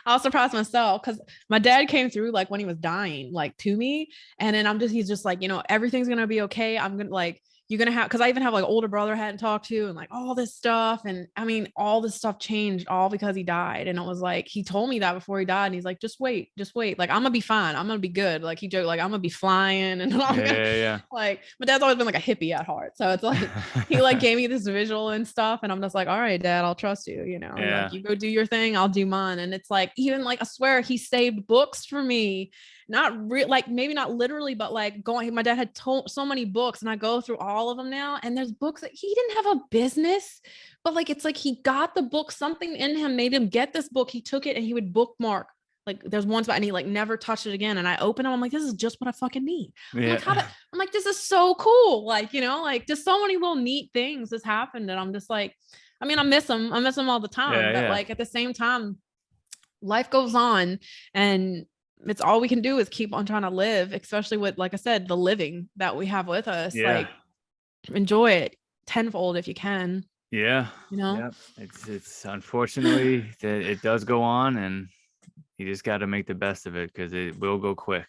I was surprised myself because my dad came through like when he was dying, like to me. And then he's just like, everything's going to be okay. I'm going to like, you're going to have, cause I even have like older brother I hadn't talked to and like all this stuff. And I mean, all this stuff changed all because he died. And it was like, he told me that before he died and he's like, just wait. Like, I'm gonna be fine. I'm gonna be good. Like he joked, like, I'm gonna be flying and Yeah. like, my dad's always been like a hippie at heart. So it's like, he like gave me this visual and stuff. And I'm just like, all right, dad, I'll trust you, Yeah. like you go do your thing. I'll do mine. And it's like, even like, I swear he saved books for me. Not like maybe not literally, but like my dad had told so many books and I go through all of them now. And there's books that he didn't have a business, but like, it's like, he got the book, something in him made him get this book. He took it and he would bookmark. Like there's one spot and he like never touched it again. And I open them. I'm like, this is just what I fucking need. Yeah. I'm like, this is so cool. Like, like just so many little neat things has happened. And I'm just like, I mean, I miss him all the time, but like at the same time, life goes on and it's all we can do is keep on trying to live, especially with, like I said, the living that we have with us. Like enjoy it tenfold if you can. Yeah. It's unfortunately that it does go on and you just got to make the best of it because it will go quick.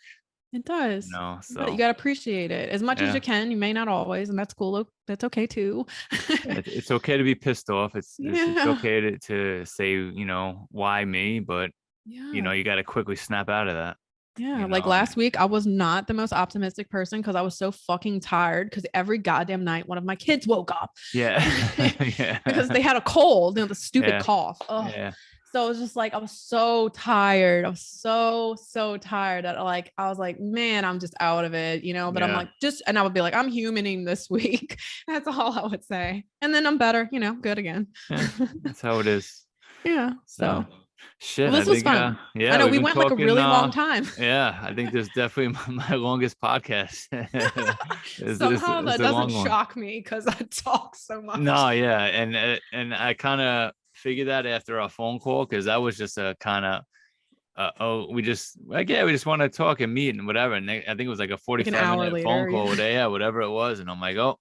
It does. So you got to appreciate it as much as you can. You may not always, and that's cool. That's okay too. It's okay to be pissed off. It's okay to say, why me? But you got to quickly snap out of that. Yeah. Like last week, I was not the most optimistic person because I was so fucking tired because every goddamn night, one of my kids woke up. Yeah. Because they had a cold, the stupid cough. Ugh. Yeah. So it was just like, I was so tired. I was so tired that like, I was like, man, I'm just out of it, but I'm like, and I would be like, I'm humaning this week. That's all I would say. And then I'm better, good again. That's how it is. Yeah. So shit. Well, this was fun. Yeah. I know we went like a really long time. Yeah. I think this is definitely my longest podcast. Somehow that doesn't shock me because I talk so much. No. Yeah. And I kind of figured that after our phone call because that was just a kind of we just want to talk and meet and whatever, and I think it was like a 45-minute phone call whatever it was, and I'm like, oh,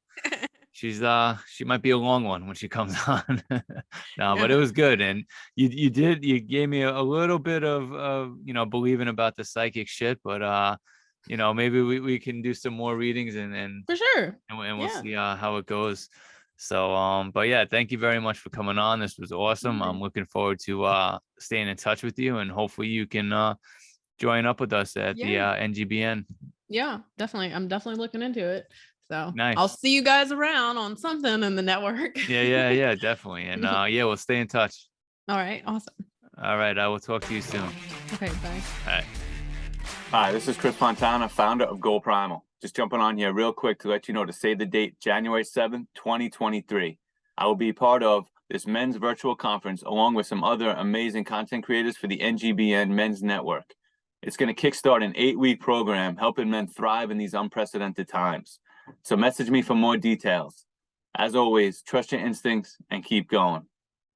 she might be a long one when she comes on. But it was good, and you gave me a little bit of believing about the psychic shit, but maybe we can do some more readings and for sure, and we'll see how it goes. So, but yeah, thank you very much for coming on. This was awesome. I'm looking forward to staying in touch with you, and hopefully you can join up with us at the NGBN. Yeah, definitely. I'm definitely looking into it. So nice. I'll see you guys around on something in the network. Yeah, definitely. And we'll stay in touch. All right, awesome. All right, I will talk to you soon. Okay, bye. All right. Hi, this is Chris Fontana, founder of Go Primal. Just jumping on here real quick to let you know to save the date, January 7th, 2023. I will be part of this men's virtual conference along with some other amazing content creators for the NGBN Men's Network. It's going to kickstart an 8-week program helping men thrive in these unprecedented times. So message me for more details. As always, trust your instincts and keep going.